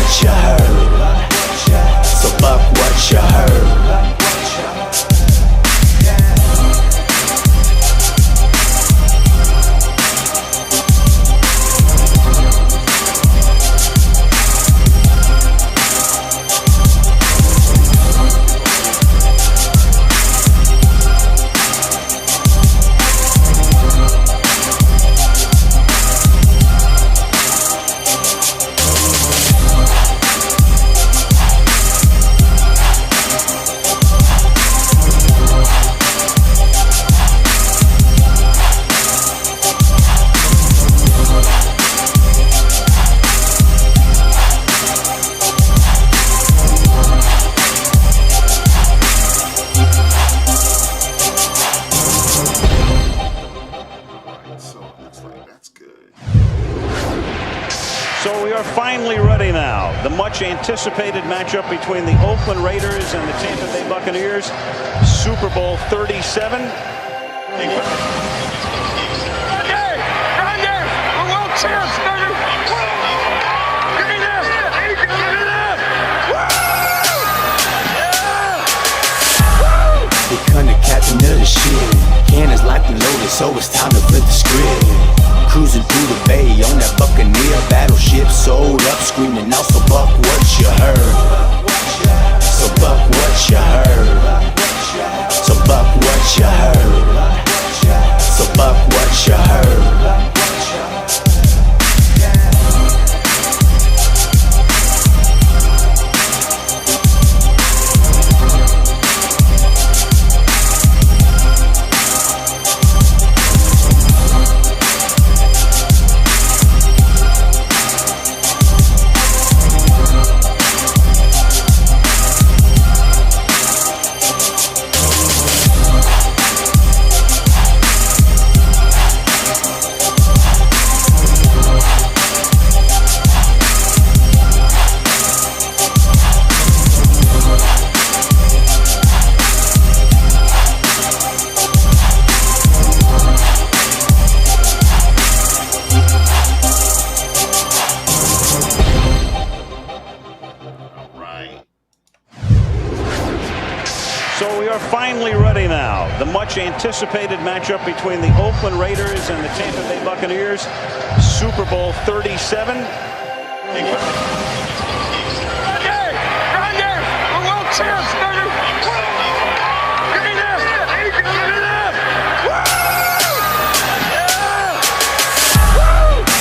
what you heard. So buck what you heard. So we are finally ready now. The much anticipated matchup between the Oakland Raiders and the Tampa Bay Buccaneers. Super Bowl 37. Become the captain of the ship. Cannons locked and loaded, so it's time to flip the script. Cruising through the bay on that Buccaneer battleship, sold up, screaming out, so buck what you heard. So buck what you heard. So buck what you heard. So buck what you heard. So we are finally ready now. The much anticipated matchup between the Oakland Raiders and the Tampa Bay Buccaneers. Super Bowl 37.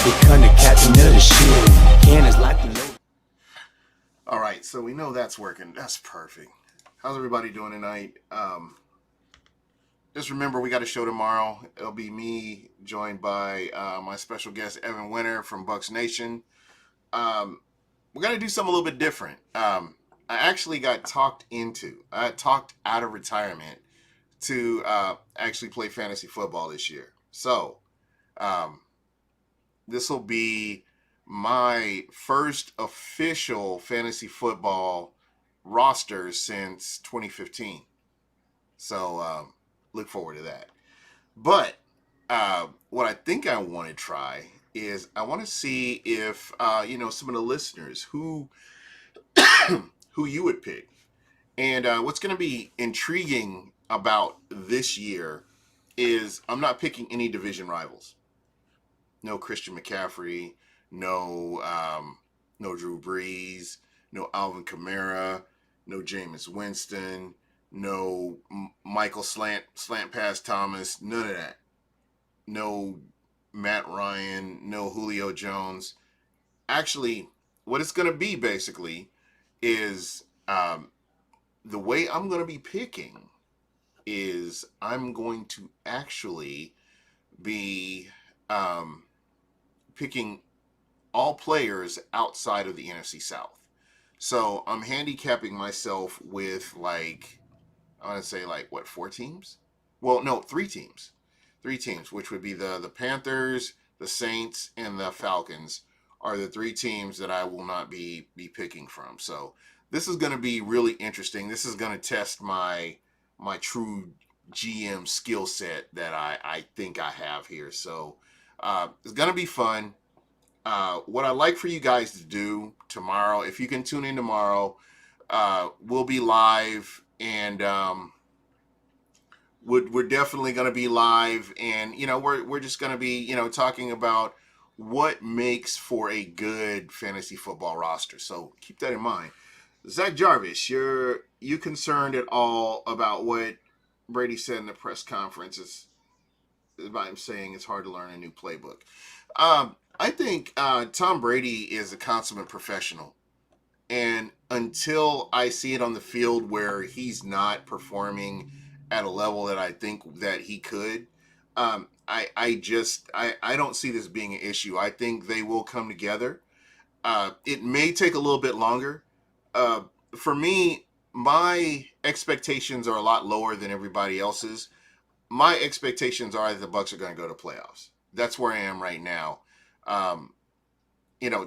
Become the captain of the ship. Cannons locked and loaded. All right, so we know that's working. That's perfect. How's everybody doing tonight? Just remember, we got a show tomorrow. It'll be me joined by my special guest, Evan Winter from Bucs Nation. We're going to do something a little bit different. I actually got talked out of retirement to actually play fantasy football this year. So this will be my first official fantasy football roster since 2015. So look forward to that. But what I think I want to try is I want to see if some of the listeners who you would pick. And what's going to be intriguing about this year is I'm not picking any division rivals. No Christian McCaffrey, no Drew Brees, no Alvin Kamara, no Jameis Winston, no Michael slant pass Thomas, none of that. No Matt Ryan, no Julio Jones. Actually, what it's going to be basically is the way I'm going to be picking is I'm going to actually be picking all players outside of the NFC South. So I'm handicapping myself with I want to say 4 teams? Well, no, 3 teams. 3 teams, which would be the Panthers, the Saints, and the Falcons are the 3 teams that I will not be picking from. So this is going to be really interesting. This is going to test my true GM skill set that I think I have here. So it's going to be fun. What I'd like for you guys to do tomorrow, if you can tune in tomorrow, we'll be live, and we're definitely going to be live, and we're just going to be talking about what makes for a good fantasy football roster. So keep that in mind. Zach Jarvis, you concerned at all about what Brady said in the press conference? Is about him saying it's hard to learn a new playbook. I think Tom Brady is a consummate professional. And until I see it on the field where he's not performing at a level that I think that he could, I don't see this being an issue. I think they will come together. It may take a little bit longer. Uh, for me, my expectations are a lot lower than everybody else's. My expectations are that the Bucs are going to go to playoffs. That's where I am right now. Um,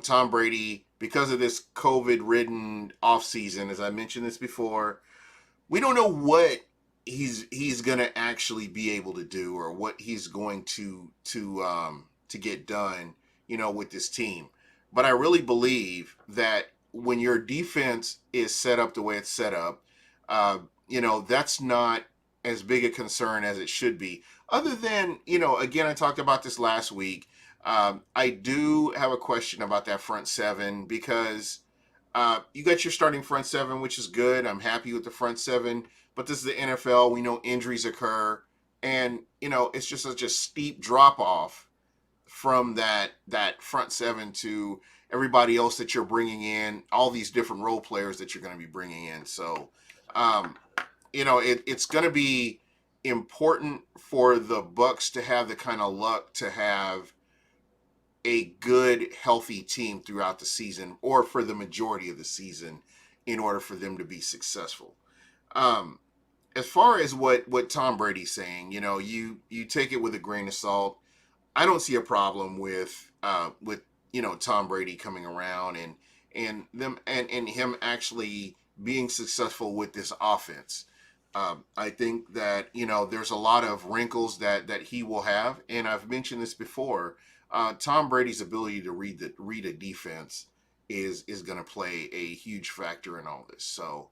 Tom Brady, because of this COVID-ridden offseason, as I mentioned this before, we don't know what he's going to actually be able to do, or what he's going to get done, with this team. But I really believe that when your defense is set up the way it's set up, that's not as big a concern as it should be. Other than, again, I talked about this last week. I do have a question about that front seven, because you got your starting front seven, which is good. I'm happy with the front seven, but this is the NFL. We know injuries occur, and it's just such a steep drop off from that front seven to everybody else that you're bringing in, all these different role players that you're going to be bringing in. So, it's going to be important for the Bucs to have the kind of luck to have a good, healthy team throughout the season, or for the majority of the season, in order for them to be successful. As far as what Tom Brady's saying, you take it with a grain of salt. I don't see a problem with Tom Brady coming around and them and him actually being successful with this offense. I think that there's a lot of wrinkles that he will have, and I've mentioned this before. Tom Brady's ability to read a defense is going to play a huge factor in all this. So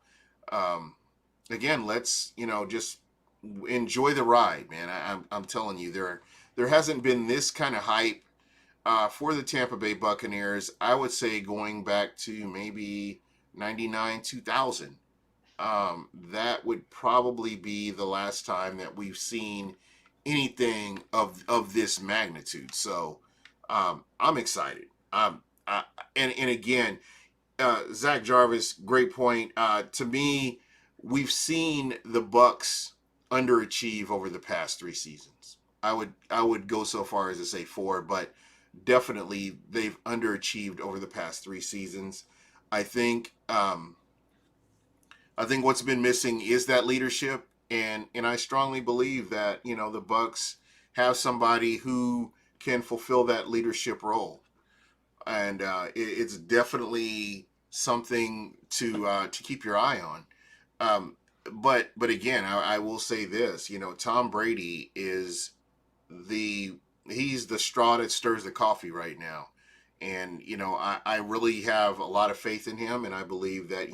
again, let's just enjoy the ride, man. I'm telling you, there hasn't been this kind of hype for the Tampa Bay Buccaneers. I would say going back to maybe 99, 2000. That would probably be the last time that we've seen anything of this magnitude. So I'm excited. And again, Zach Jarvis, great point. To me, we've seen the Bucs underachieve over the past 3 seasons. I would go so far as to say 4, but definitely they've underachieved over the past 3 seasons. I think what's been missing is that leadership, and I strongly believe that the Bucs have somebody who can fulfill that leadership role, and it's definitely something to keep your eye on. But again, I will say this: Tom Brady is he's the straw that stirs the coffee right now. And I really have a lot of faith in him, and I believe that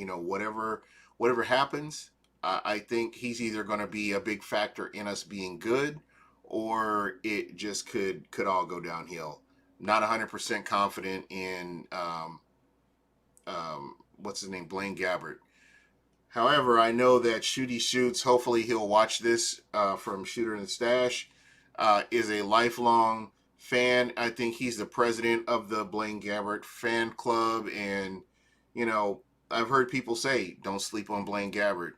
whatever happens, I think he's either going to be a big factor in us being good, or it just could all go downhill. Not 100% confident in what's his name, Blaine Gabbert. However, I know that Shooty Shoots, hopefully he'll watch this from Shooter in the Stash, is a lifelong fan. I think he's the president of the Blaine Gabbert fan club, and I've heard people say don't sleep on Blaine Gabbert.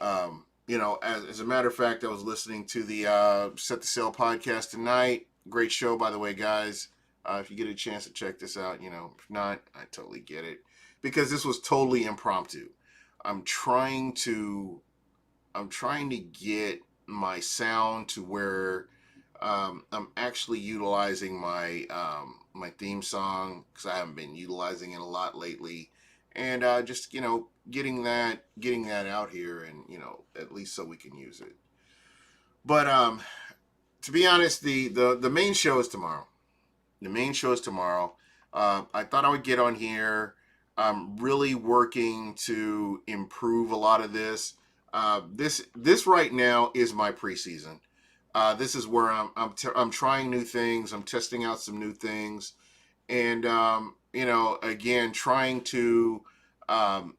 As a matter of fact, I was listening to the Set the Sail podcast tonight. Great show, by the way, guys. If you get a chance to check this out, if not, I totally get it, because this was totally impromptu. I'm trying to get my sound to where I'm actually utilizing my my theme song, because I haven't been utilizing it a lot lately, and just getting that out here, and at least so we can use it. But to be honest, the main show is tomorrow. The main show is tomorrow. I thought I would get on here. I'm really working to improve a lot of this. This right now is my preseason. This is where I'm trying new things. I'm testing out some new things, and again, trying to um,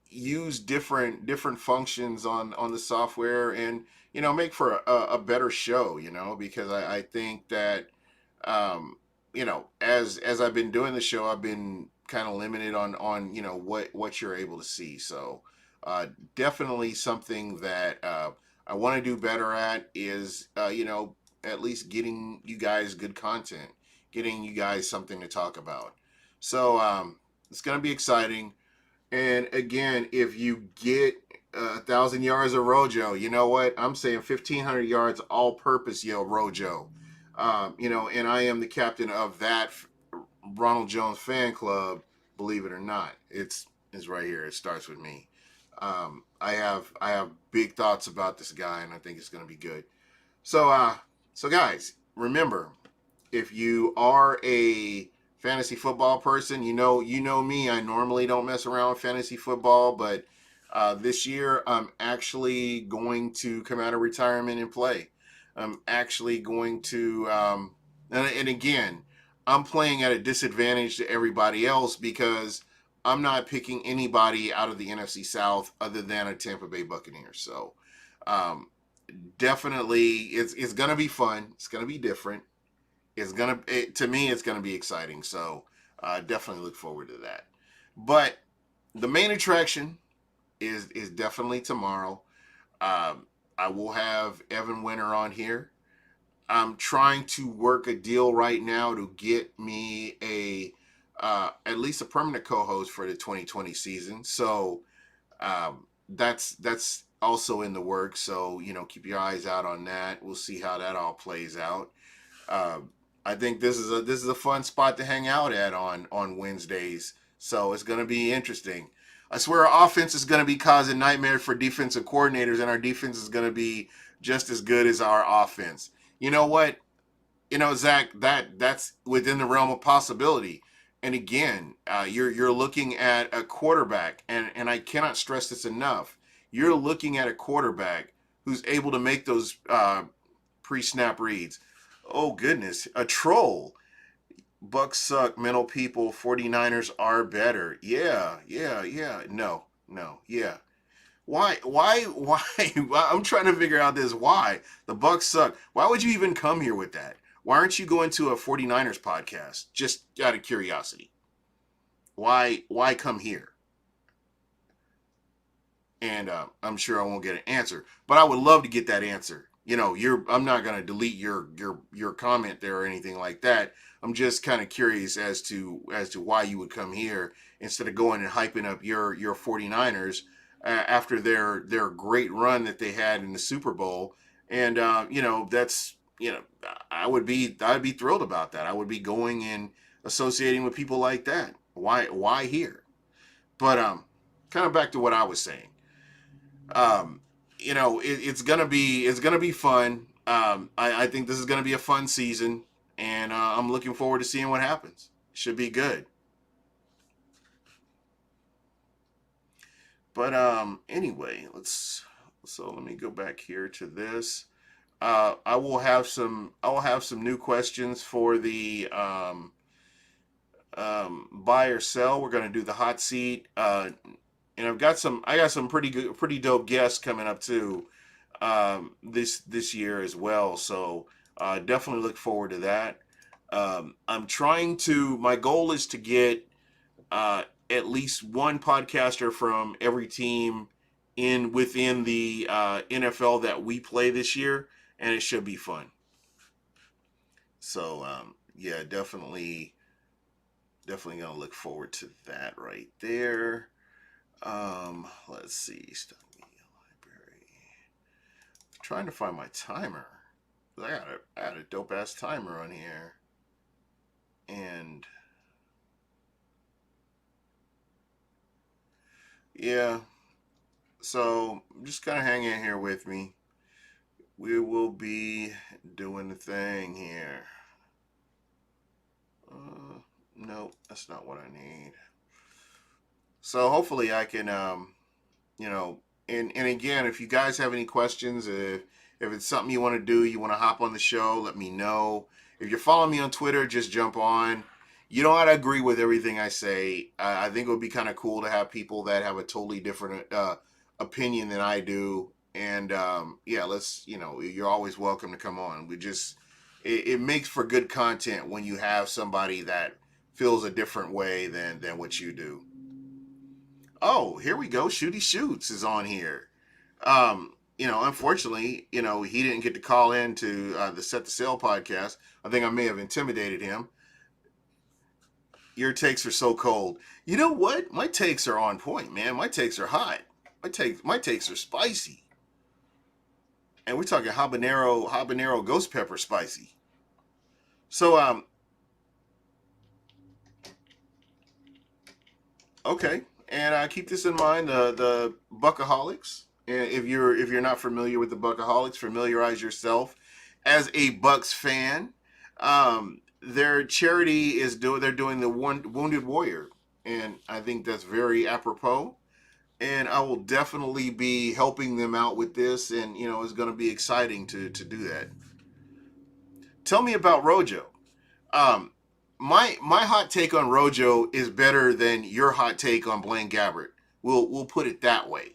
use different functions on the software, and make for a better show. Because I think that um, as I've been doing the show, I've been kind of limited on what you're able to see. So definitely something that I want to do better at is at least getting you guys good content, getting you guys something to talk about. So it's gonna be exciting. And again, if you get 1,000 yards of Rojo, you know what? I'm saying 1,500 yards all-purpose, Rojo. And I am the captain of that Ronald Jones fan club. Believe it or not, it's right here. It starts with me. I have big thoughts about this guy, and I think it's going to be good. So guys, remember, if you are a fantasy football person, you know me. I normally don't mess around with fantasy football, but this year I'm actually going to come out of retirement and play. I'm actually going to, and again, I'm playing at a disadvantage to everybody else because I'm not picking anybody out of the NFC South other than a Tampa Bay Buccaneers. So um, definitely, it's gonna be fun. It's gonna be different. To me, it's gonna be exciting. So definitely look forward to that. But the main attraction is definitely tomorrow. I will have Evan Winter on here. I'm trying to work a deal right now to get me at least a permanent co-host for the 2020 season. So that's also in the works. So keep your eyes out on that. We'll see how that all plays out. I think this is a fun spot to hang out at on Wednesdays. So it's going to be interesting. I swear our offense is going to be causing nightmares for defensive coordinators, and our defense is going to be just as good as our offense. You know what? Zach, that's within the realm of possibility. And again, you're looking at a quarterback, and I cannot stress this enough. You're looking at a quarterback who's able to make those pre-snap reads. Oh goodness, a troll. Bucs suck, mental people, 49ers are better. Yeah. No, yeah. Why? I'm trying to figure out this why. The Bucs suck. Why would you even come here with that? Why aren't you going to a 49ers podcast? Just out of curiosity. Why come here? And I'm sure I won't get an answer, but I would love to get that answer. I'm not going to delete your comment there or anything like that. I'm just kind of curious as to why you would come here instead of going and hyping up your 49ers after their great run that they had in the Super Bowl. And that's I'd be thrilled about that. I would be going and associating with people like that. Why here? But kind of back to what I was saying. It's gonna be fun. I think this is gonna be a fun season, and I'm looking forward to seeing what happens. Should be good. But anyway, let me go back here to this. I will have some new questions for the buy or sell. We're gonna do the hot seat. And I got some pretty dope guests coming up too this year as well. So definitely look forward to that. My goal is to get at least one podcaster from every team within the NFL that we play this year, and it should be fun. So yeah, definitely gonna look forward to that right there. Let's see. Stock Media Library. I'm trying to find my timer. I had a dope ass timer on here. And yeah. So just kind of hang in here with me. We will be doing the thing here. No. Nope, that's not what I need. So hopefully I can, and again, if you guys have any questions, if it's something you want to do, you want to hop on the show, let me know. If you're following me on Twitter, just jump on. You don't have to agree with everything I say. I think it would be kind of cool to have people that have a totally different opinion than I do. And you're always welcome to come on. It makes for good content when you have somebody that feels a different way than what you do. Oh, here we go. Shooty Shoots is on here. Unfortunately, he didn't get to call in to the Set the Sail podcast. I think I may have intimidated him. Your takes are so cold. You know what? My takes are on point, man. My takes are hot. My takes are spicy. And we're talking habanero ghost pepper spicy. So, okay. And keep this in mind, the Buckaholics. If you're not familiar with the Buckaholics, familiarize yourself as a Bucs fan. Their charity they're doing the Wounded Warrior, and I think that's very apropos. And I will definitely be helping them out with this, and it's going to be exciting to do that. Tell me about Rojo. My hot take on Rojo is better than your hot take on Blaine Gabbert. We'll put it that way.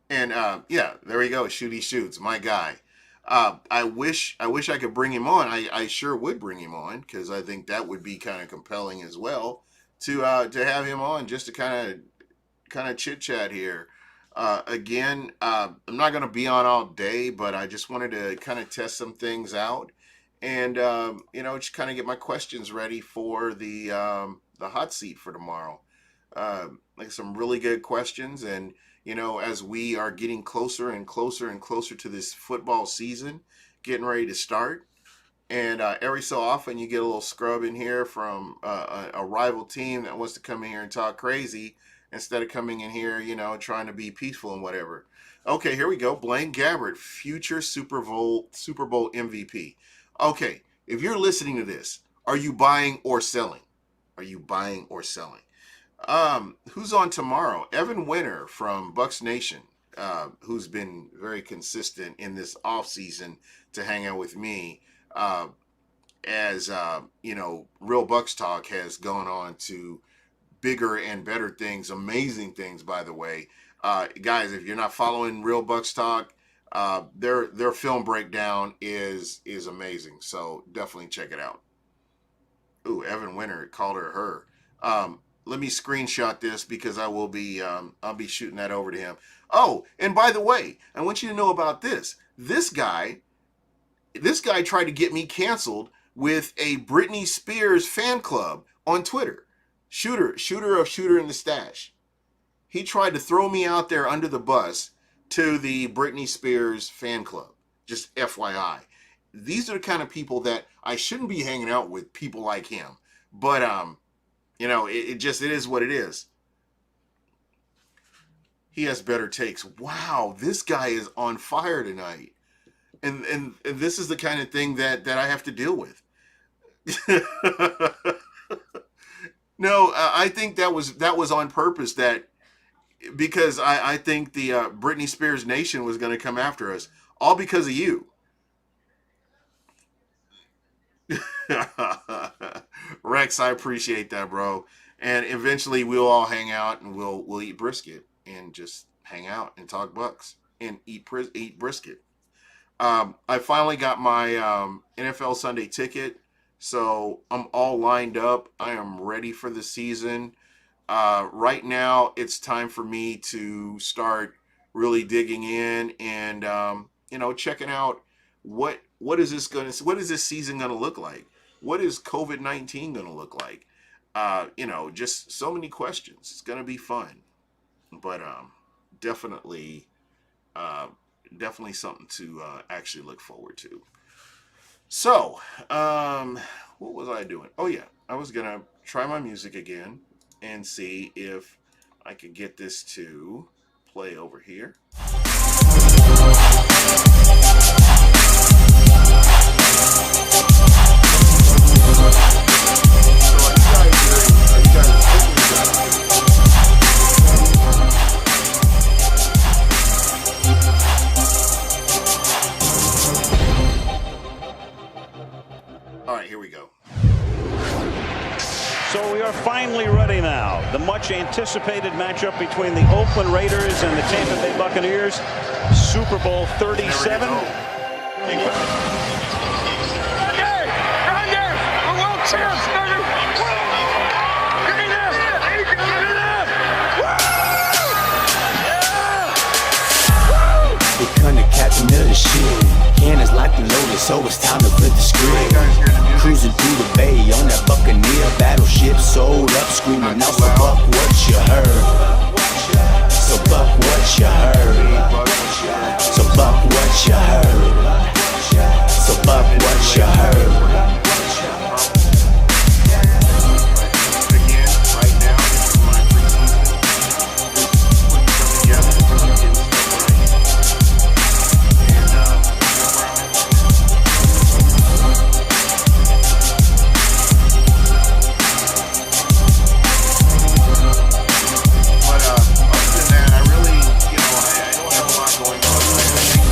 And there we go. Shooty Shoots, my guy. I wish I could bring him on. I sure would bring him on, because I think that would be kind of compelling as well to have him on, just to kind of chit chat here. Again, I'm not going to be on all day, but I just wanted to kind of test some things out, and just kind of get my questions ready for the hot seat for tomorrow. Like some really good questions, and as we are getting closer and closer and closer to this football season, getting ready to start, and every so often you get a little scrub in here from a rival team that wants to come in here and talk crazy instead of coming in here, trying to be peaceful and whatever. Okay, here we go. Blaine Gabbert, future Super Bowl MVP. Okay, if you're listening to this, are you buying or selling? Are you buying or selling? Who's on tomorrow? Evan Winter from Bucs Nation, who's been very consistent in this off season to hang out with me, as Real Bucs Talk has gone on to bigger and better things, amazing things, by the way. Guys, if you're not following Real Bucs Talk, their film breakdown is amazing, so definitely check it out. Ooh, Evan Winter called her. Let me screenshot this, because I will be I'll be shooting that over to him. Oh, and by the way, I want you to know about this. This guy tried to get me canceled with a Britney Spears fan club on Twitter. Shooter in the Stash. He tried to throw me out there under the bus to the Britney Spears fan club. Just FYI. These are the kind of people that I shouldn't be hanging out with, people like him. But it is what it is. He has better takes. Wow, this guy is on fire tonight. And this is the kind of thing that I have to deal with. No, I think that was on purpose, because I think the Britney Spears Nation was going to come after us, all because of you. Rex, I appreciate that, bro. And eventually we'll all hang out and we'll eat brisket and just hang out and talk Bucs and eat brisket. I finally got my NFL Sunday ticket, so I'm all lined up. I am ready for the season. Right now, it's time for me to start really digging in and checking out what is this season going to look like? What is COVID-19 going to look like? Just so many questions. It's going to be fun, but definitely something to actually look forward to. So, what was I doing? Oh yeah, I was gonna try my music again and see if I could get this to play over here. So you guys All right, here we go. So we are finally ready now. The much anticipated matchup between the Oakland Raiders and the Tampa Bay Buccaneers. Super Bowl 37. Become the captain of the ship. Cannons like the loaded, so it's time to flip the script. Cruising through the bay on that Buccaneer battleship, sold up, screaming out, so Buck, what you heard? So Buck, what you heard? So Buck, what you heard? So Buck, what you heard? Again, right now, this is my preseason. Putting together, getting stuff right. But other than that, I really, I don't have a lot going on. I think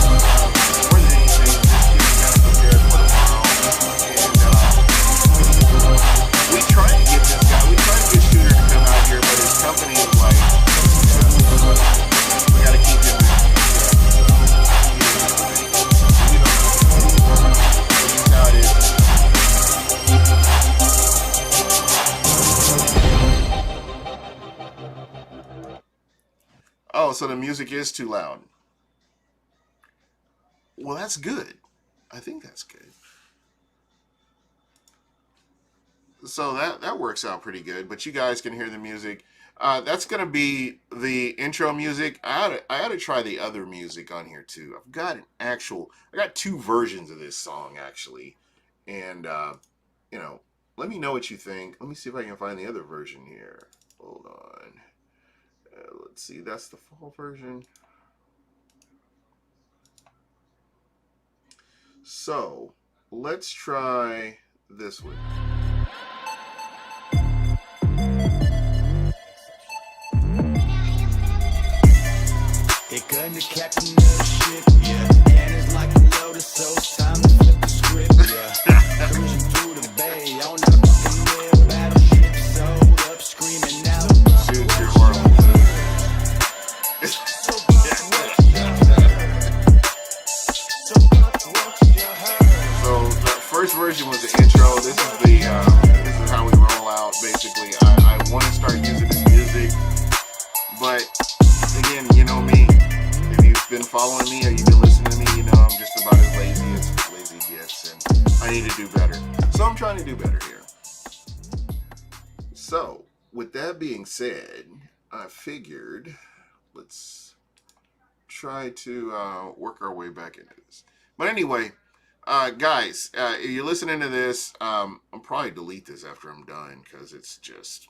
more than anything, just getting kind of prepared for tomorrow. And we tried to get this guy, we tried to get Shooter to come out here, but his company is like, we got to keep him in. That's how it is. Oh, so the music is too loud. Well, that's good. I think that's good. So that works out pretty good. But you guys can hear the music. That's gonna be the intro music. I ought to try the other music on here too. I got two versions of this song actually, and let me know what you think. Let me see if I can find the other version here. Hold on. Let's see. That's the fall version. So let's try this one. Become the captain of the ship, yeah. Cannons like the loaded, so it's time to flip the script, yeah. Cruising through the bay on that Buccaneer battleship, sold up, screaming out. Dude, you're horrible. So the first version was the intro. This is how we roll out. Basically, I want to start using this music, but again, you know me. If you've been following me or you've been listening to me, you know I'm just about as lazy it gets, and I need to do better. So I'm trying to do better here. So with that being said, I figured let's try to work our way back into this. But anyway, guys, if you're listening to this, I'll probably delete this after I'm done because it's just,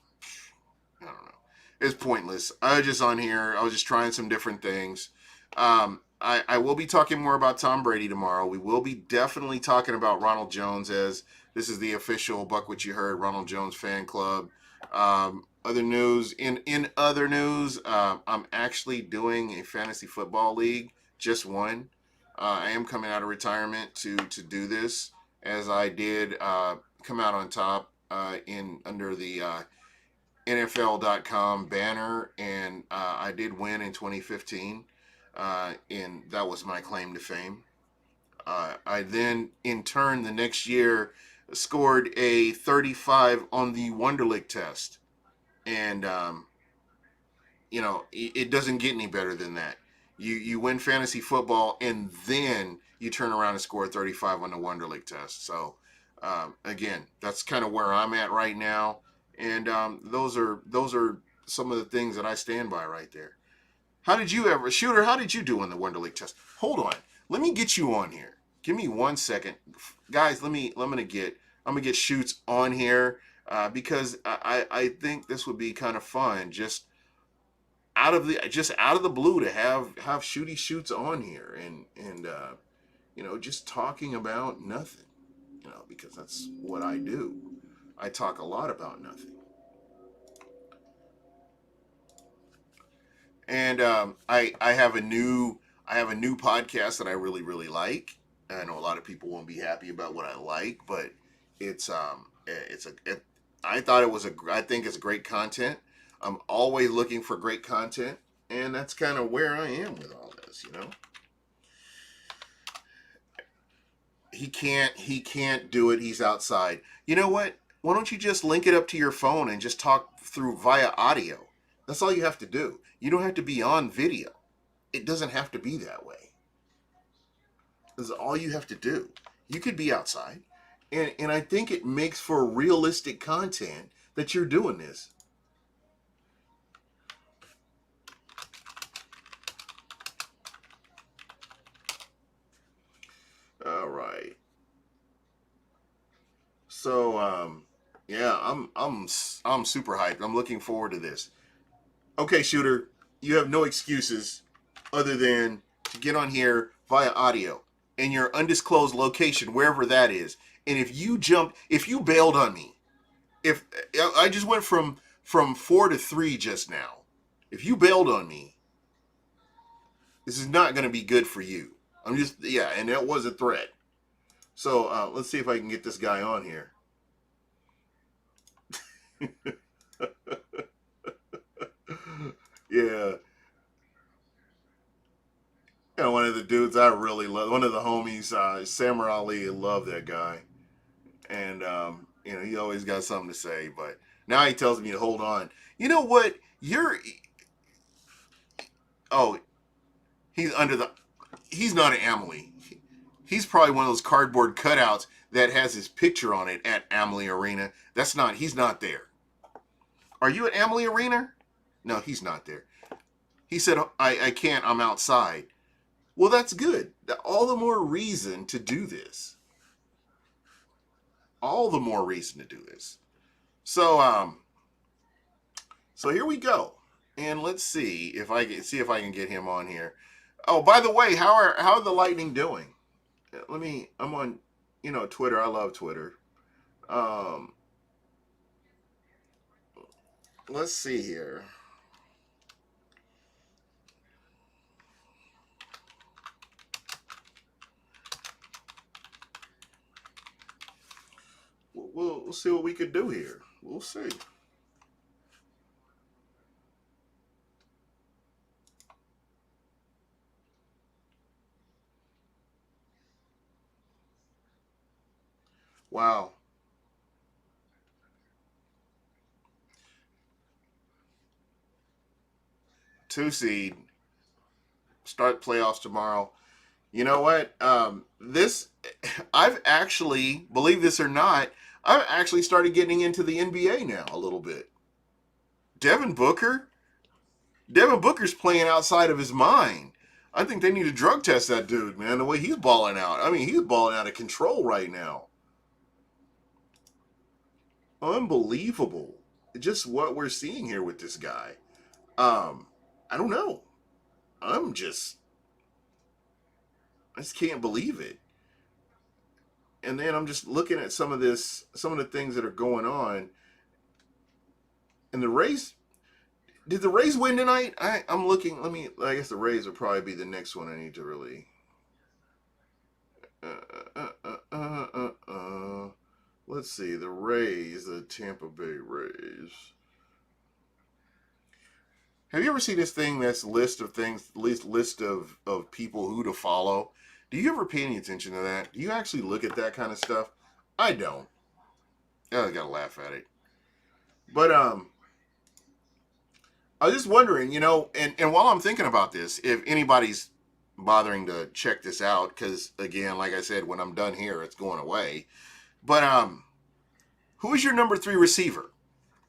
I don't know. It's pointless. I was just on here. I was just trying some different things. I will be talking more about Tom Brady tomorrow. We will be definitely talking about Ronald Jones, as this is the official Buck What You Heard Ronald Jones fan club. Other news, in other news, I'm actually doing a fantasy football league, just one. I am coming out of retirement to do this, as I did come out on top under the NFL.com banner, and I did win in 2015, and that was my claim to fame. I then, in turn, the next year, scored a 35 on the Wonderlic test, and it doesn't get any better than that. You win fantasy football, and then you turn around and score 35 on the Wonderlic test. So, again, that's kind of where I'm at right now. And those are some of the things that I stand by right there. Shooter, how did you do on the Wonderlic test? Hold on. Let me get you on here. Give me 1 second. Guys, I'm gonna get Shoots on here because I think this would be kind of fun, just out of the blue, to have Shooty Shoots on here and just talking about nothing. Because that's what I do. I talk a lot about nothing. And I have a new podcast that I really, really like. I know a lot of people won't be happy about what I like, but I thought it was I think it's great content. I'm always looking for great content, and that's kind of where I am with all this, you know. He can't do it. He's outside. You know what? Why don't you just link it up to your phone and just talk through via audio? That's all you have to do. You don't have to be on video. It doesn't have to be that way. That's all you have to do. You could be outside. And I think it makes for realistic content that you're doing this. All right. So yeah, I'm super hyped. I'm looking forward to this. Okay, Shooter, you have no excuses other than to get on here via audio in your undisclosed location, wherever that is. And if you bailed on me, if I just went from 4 to 3 just now, if you bailed on me, this is not going to be good for you. And that was a threat. So let's see if I can get this guy on here. Yeah. And one of the dudes I really love, one of the homies, Samurai Ali, love that guy. And, he always got something to say. But now he tells me to hold on. You know what? He's not an Amalie. He's probably one of those cardboard cutouts that has his picture on it at Amalie Arena. He's not there. Are you at Amalie Arena? No, he's not there. He said, I can't, I'm outside. Well, that's good. All the more reason to do this. All the more reason to do this. So here we go. And let's see if I can get him on here. Oh, by the way, how are the Lightning doing? I'm on, Twitter. I love Twitter. Let's see here. We'll see what we could do here. We'll see. Wow. Two seed. Start playoffs tomorrow. You know what? I've actually, believe this or not, I've actually started getting into the NBA now a little bit. Devin Booker's playing outside of his mind. I think they need to drug test that dude, man, the way he's balling out. I mean, he's balling out of control right now. Unbelievable. Just what we're seeing here with this guy. I don't know. I just can't believe it. And then I'm just looking at some of the things that are going on. And the Rays, did the Rays win tonight? I'm looking, I guess the Rays will probably be the next one I need to really. Let's see, the Rays, the Tampa Bay Rays. Have you ever seen this thing that's list of people who to follow? Do you ever pay any attention to that? Do you actually look at that kind of stuff? I don't. I gotta laugh at it. But I was just wondering, and while I'm thinking about this, if anybody's bothering to check this out, because again, like I said, when I'm done here, it's going away. But who is your number 3 receiver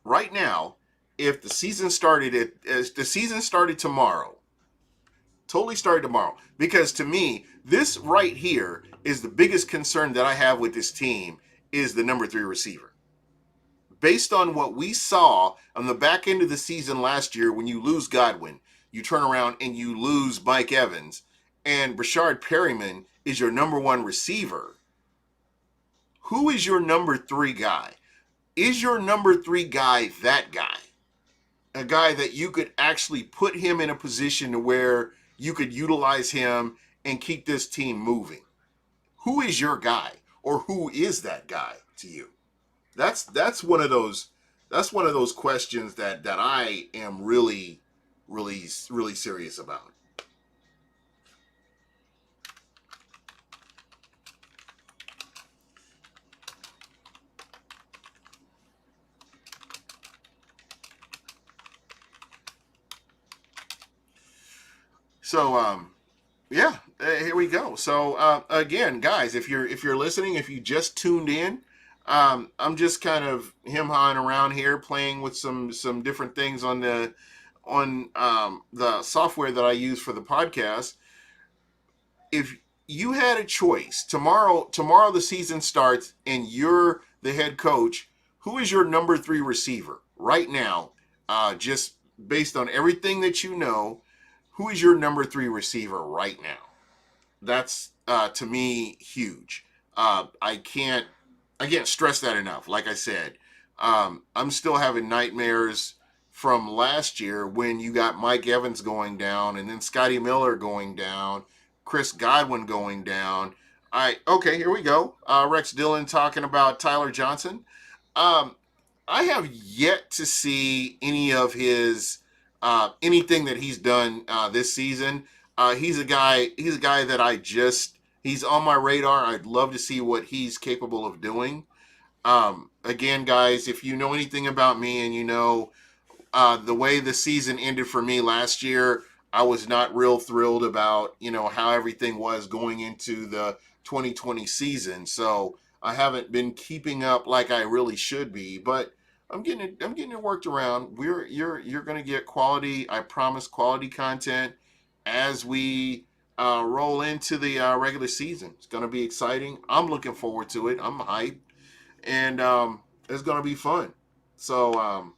right now? If the season started tomorrow, totally started tomorrow, because to me, this right here is the biggest concern that I have with this team is the number 3 receiver. Based on what we saw on the back end of the season last year, when you lose Godwin, you turn around and you lose Mike Evans, and Brashard Perryman is your number 1 receiver. Who is your number 3 guy? Is your number 3 guy that guy? A guy that you could actually put him in a position to where you could utilize him and keep this team moving? Who is your guy? Or who is that guy? to you? That's one of those questions that I am really serious about. So yeah, here we go. So again, guys, if you're listening, if you just tuned in, I'm just kind of him-hawing around here, playing with some different things on the software that I use for the podcast. If you had a choice tomorrow the season starts and you're the head coach, who is your number 3 receiver right now? Just based on everything that you know, who is your number 3 receiver right now? That's to me huge. I can't stress that enough. Like I said, I'm still having nightmares from last year when you got Mike Evans going down and then Scotty Miller going down, Chris Godwin going down. Okay, here we go. Rex Dillon talking about Tyler Johnson. I have yet to see any of his anything that he's done this season. He's a guy that he's on my radar. I'd love to see what he's capable of doing. Again, guys, if you know anything about me and you know the way the season ended for me last year, I was not real thrilled about, how everything was going into the 2020 season. So I haven't been keeping up like I really should be, but I'm getting it worked around. You're going to get quality, I promise, quality content as we roll into the regular season. It's going to be exciting. I'm looking forward to it. I'm hyped, and it's going to be fun. So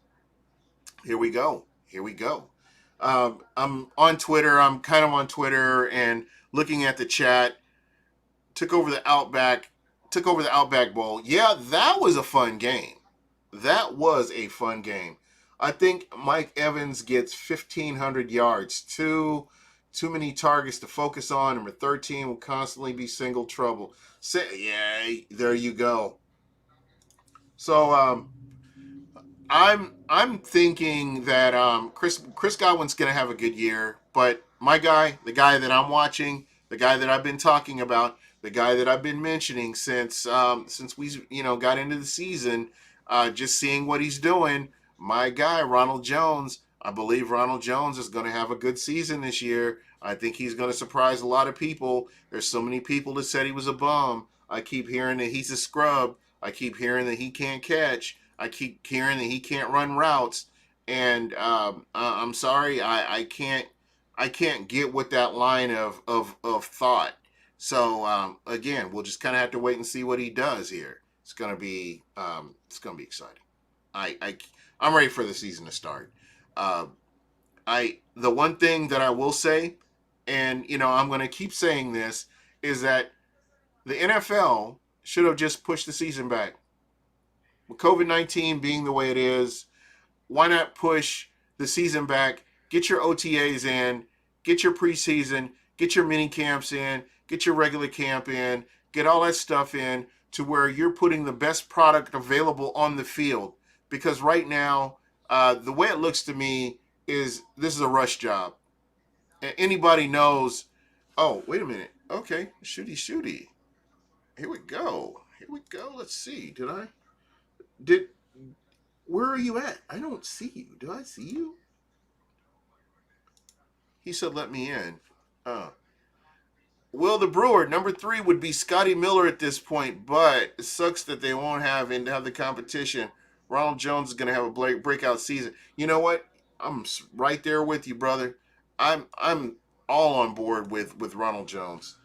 here we go. I'm on Twitter. I'm kind of on Twitter and looking at the chat. Took over the Outback Bowl. Yeah, that was a fun game. I think Mike Evans gets 1,500 yards. Too many targets to focus on. Number 13 will constantly be single trouble. Yeah, there you go. So I'm thinking that Chris Godwin's going to have a good year, but my guy, the guy that I'm watching, the guy that I've been talking about, the guy that I've been mentioning since we got into the season, just seeing what he's doing, my guy Ronald Jones. I believe Ronald Jones is going to have a good season this year. I think he's going to surprise a lot of people. There's so many people that said he was a bum. I keep hearing that he's a scrub. I keep hearing that he can't catch. I keep hearing that he can't run routes, and I'm sorry, I can't get with that line of thought. So again, we'll just kind of have to wait and see what he does here. It's gonna be exciting. I'm ready for the season to start. The one thing that I will say, and I'm gonna keep saying this, is that the NFL should have just pushed the season back. With COVID-19 being the way it is, why not push the season back, get your OTAs in, get your preseason, get your mini camps in, get your regular camp in, get all that stuff in to where you're putting the best product available on the field. Because right now, the way it looks to me is this is a rush job. And anybody knows, oh, wait a minute. Okay, shooty. Here we go. Let's see. Where are you at? I don't see you. Do I see you? He said, let me in. Will the Brewer, number 3 would be Scotty Miller at this point, but it sucks that they won't have the competition. Ronald Jones is going to have a breakout season. You know what? I'm right there with you, brother. I'm all on board with Ronald Jones.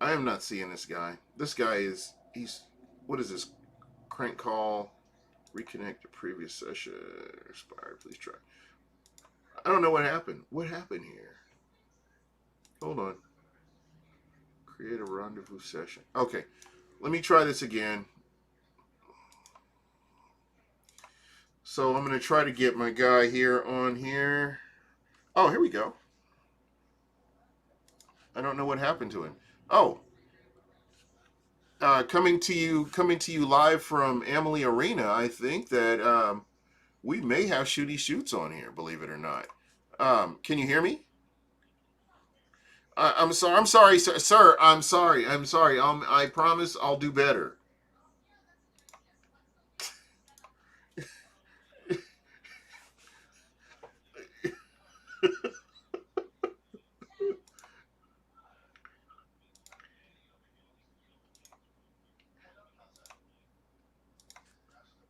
I am not seeing this guy. This guy what is this? Crank call, reconnect the previous session, expired, please try. I don't know what happened. What happened here? Hold on. Create a rendezvous session. Okay, let me try this again. So I'm going to try to get my guy here on here. Oh, here we go. I don't know what happened to him. Oh. coming to you live from Amalie Arena. I think that we may have Shooty Shoots on here. Believe it or not. Can you hear me? I'm sorry. I'm sorry, sir. I'm sorry. I'm sorry. I promise I'll do better.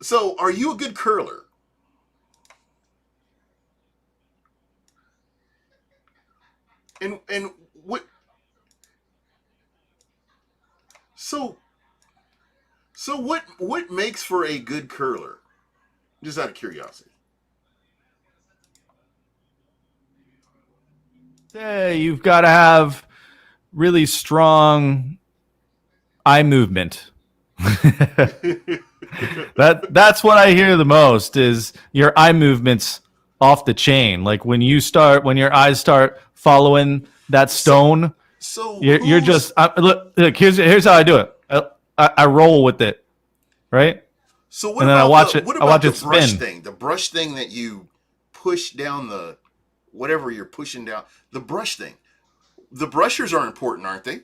So, are you a good curler? And what? So what makes for a good curler? Just out of curiosity. You've got to have really strong eye movement. That's what I hear the most is your eye movements off the chain. Like when your eyes start following that stone, you're just look. Here's how I do it. I roll with it, right? So what and then about I watch it. What I about watch the it brush spin. thing? The brush thing that you push down the whatever you're pushing down. The brush thing. The brushers are important, aren't they?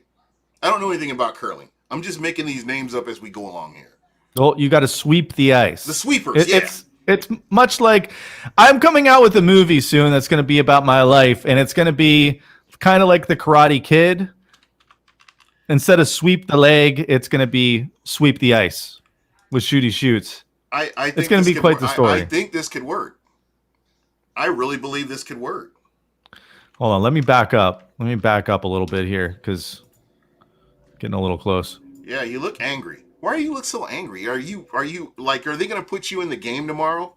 I don't know anything about curling. I'm just making these names up as we go along here. Well, you got to sweep the ice. The sweepers, yeah. It's much like I'm coming out with a movie soon that's going to be about my life, and it's going to be kind of like the Karate Kid. Instead of sweep the leg, it's going to be sweep the ice with Shooty Shoots. I think it's going to be quite the story. I think this could work. I really believe this could work. Hold on, let me back up. Let me back up a little bit here because getting a little close. Yeah, you look angry. Why do you look so angry? Are you like? Are they going to put you in the game tomorrow?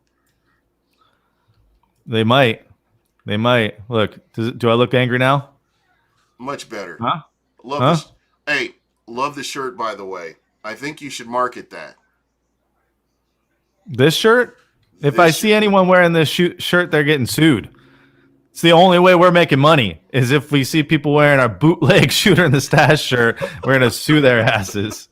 They might. They might. Look, do I look angry now? Much better. Huh? Love Hey, love the shirt, by the way. I think you should market that. This shirt? If I see anyone wearing this shirt, they're getting sued. It's the only way we're making money is if we see people wearing our bootleg Shooter in the Stash shirt. We're going to sue their asses.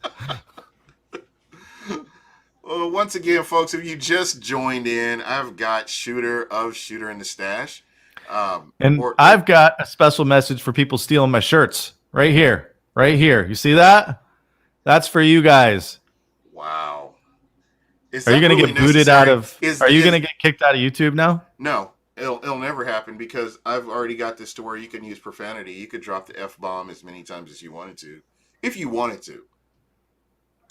Once again, folks, if you just joined in, I've got Shooter in the Stash. I've got a special message for people stealing my shirts right here. Right here. You see that? That's for you guys. Wow. Are you going to get booted out of... Are you going to get kicked out of YouTube now? No. It'll never happen because I've already got this to where you can use profanity. You could drop the F-bomb as many times as you wanted to. If you wanted to.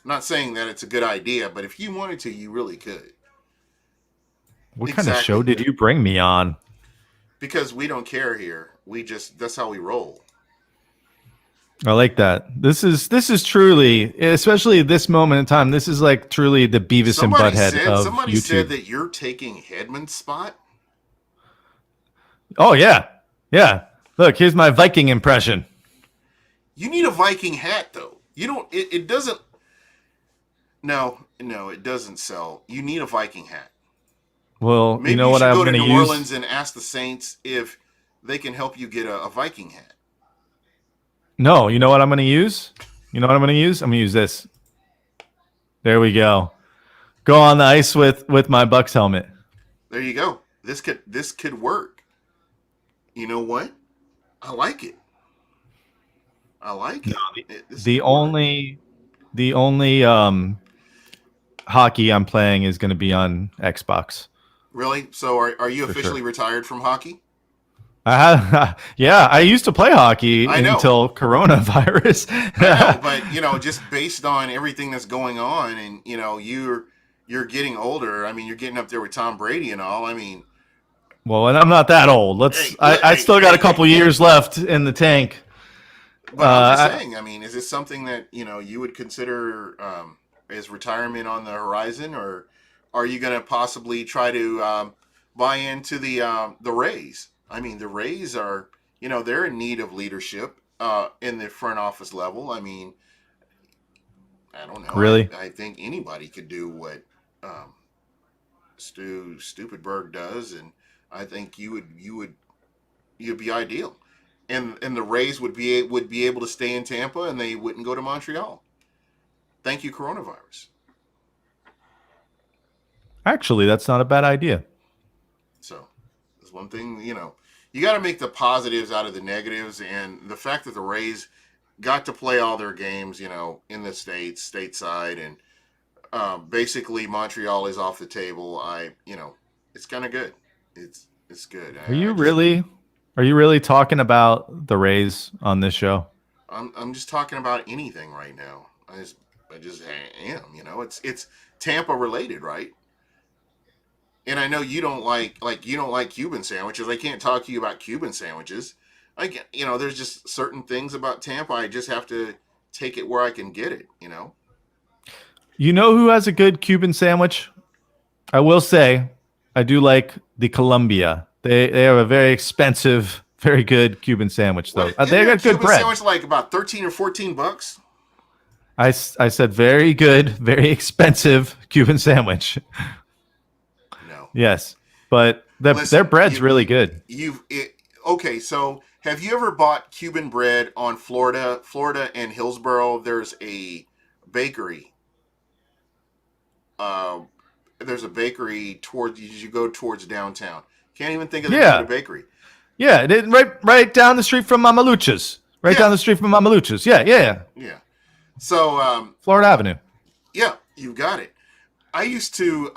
I'm not saying that it's a good idea, but if you wanted to, you really could. What kind of show did you bring me on? Because we don't care here. That's how we roll. I like that. This is truly, especially this moment in time, this is like truly the Beavis and Butthead of somebody YouTube. said that you're taking Hedman's spot? Oh, yeah. Yeah. Look, here's my Viking impression. You need a Viking hat, though. You don't, it doesn't, no, it doesn't sell. You need a Viking hat. Well, maybe you know what I'm going to use? Maybe you should go to New Orleans and ask the Saints if they can help you get a Viking hat. No, you know what I'm going to use? I'm going to use this. There we go. Go on the ice with my Bucs helmet. There you go. This could work. You know what? I like it. The only hockey I'm playing is going to be on Xbox. Really? So are you officially retired from hockey? Yeah, I used to play hockey until coronavirus. I know, but just based on everything that's going on, and you're getting older. I mean, you're getting up there with Tom Brady and all. I mean, well, and I'm not that old. I still got a couple years left in the tank. But I'm just saying. I mean, is this something that you would consider as retirement on the horizon, or are you going to possibly try to buy into the Rays? I mean, the Rays are, they're in need of leadership in the front office level. I mean, I don't know. Really? I think anybody could do what Stupidberg does, and I think you'd be ideal. And the Rays would be able to stay in Tampa, and they wouldn't go to Montreal. Thank you, coronavirus. Actually, that's not a bad idea. So, there's one thing, you got to make the positives out of the negatives, and the fact that the Rays got to play all their games, in the States, stateside, and basically Montreal is off the table. It's kind of good. It's good. Are you really talking about the Rays on this show? I'm just talking about anything right now. I just am. It's Tampa related, right? And I know you don't like Cuban sandwiches. I can't talk to you about Cuban sandwiches. There's just certain things about Tampa. I just have to take it where I can get it. You know who has a good Cuban sandwich? I will say, I do like the Columbia. They have a very expensive, very good Cuban sandwich, though. They got good bread. Sandwich like about $13 or $14. I said very good, very expensive Cuban sandwich. No. Yes, but their bread's really good. Okay, so have you ever bought Cuban bread on Florida and Hillsborough? There's a bakery. There's a bakery you go towards downtown. Can't even think of the name of the bakery. Yeah, right down the street from Mama Lucha's. Down the street from Mama Lucha's. Yeah. So Florida Avenue. Yeah, you got it. I used to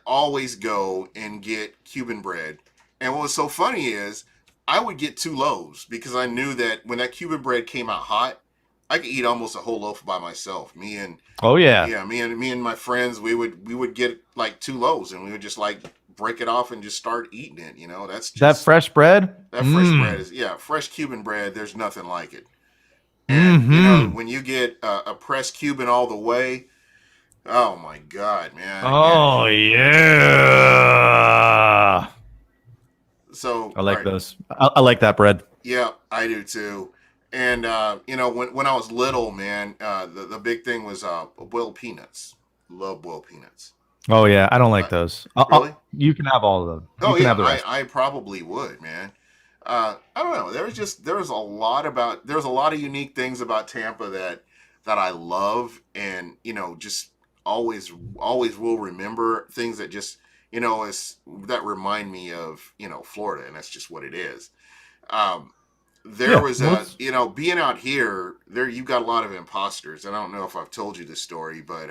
always go and get Cuban bread, and what was so funny is I would get 2 loaves because I knew that when that Cuban bread came out hot, I could eat almost a whole loaf by myself. Me and my friends, we would get like 2 loaves, and we would just like break it off and just start eating it. That's just, that fresh bread. That fresh bread is fresh Cuban bread. There's nothing like it. And when you get a pressed Cuban all the way, oh my God, man! Oh yeah. So I like those. I like that bread. Yeah, I do too. And when I was little, man, the big thing was boiled peanuts. Love boiled peanuts. Oh yeah, I don't like those. Really? You can have all of them. Oh yeah, I probably would, man. I don't know. There's a lot of unique things about Tampa that I love, and just always will remember things that just that remind me of Florida, and that's just what it is. There was being out here, you got a lot of imposters. And I don't know if I've told you this story, but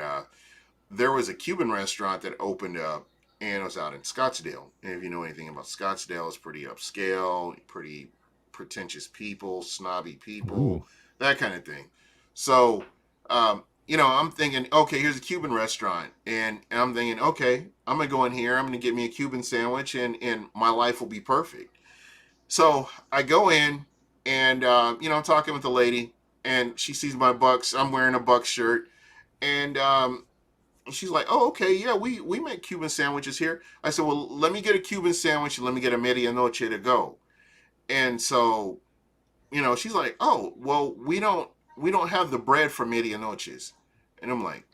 there was a Cuban restaurant that opened up, and it was out in Scottsdale. And if you know anything about Scottsdale, it's pretty upscale, pretty pretentious people, snobby people, that kind of thing. So, I'm thinking, okay, here's a Cuban restaurant. And I'm thinking, okay, I'm going to go in here. I'm going to get me a Cuban sandwich, and my life will be perfect. So I go in, and, I'm talking with the lady, and she sees my Bucs. I'm wearing a Bucs shirt. And she's like, oh, okay, yeah, we make Cuban sandwiches here. I said, well, let me get a Cuban sandwich and let me get a medianoche to go. And so, she's like, oh, well, we don't have the bread for medianoches. And I'm like,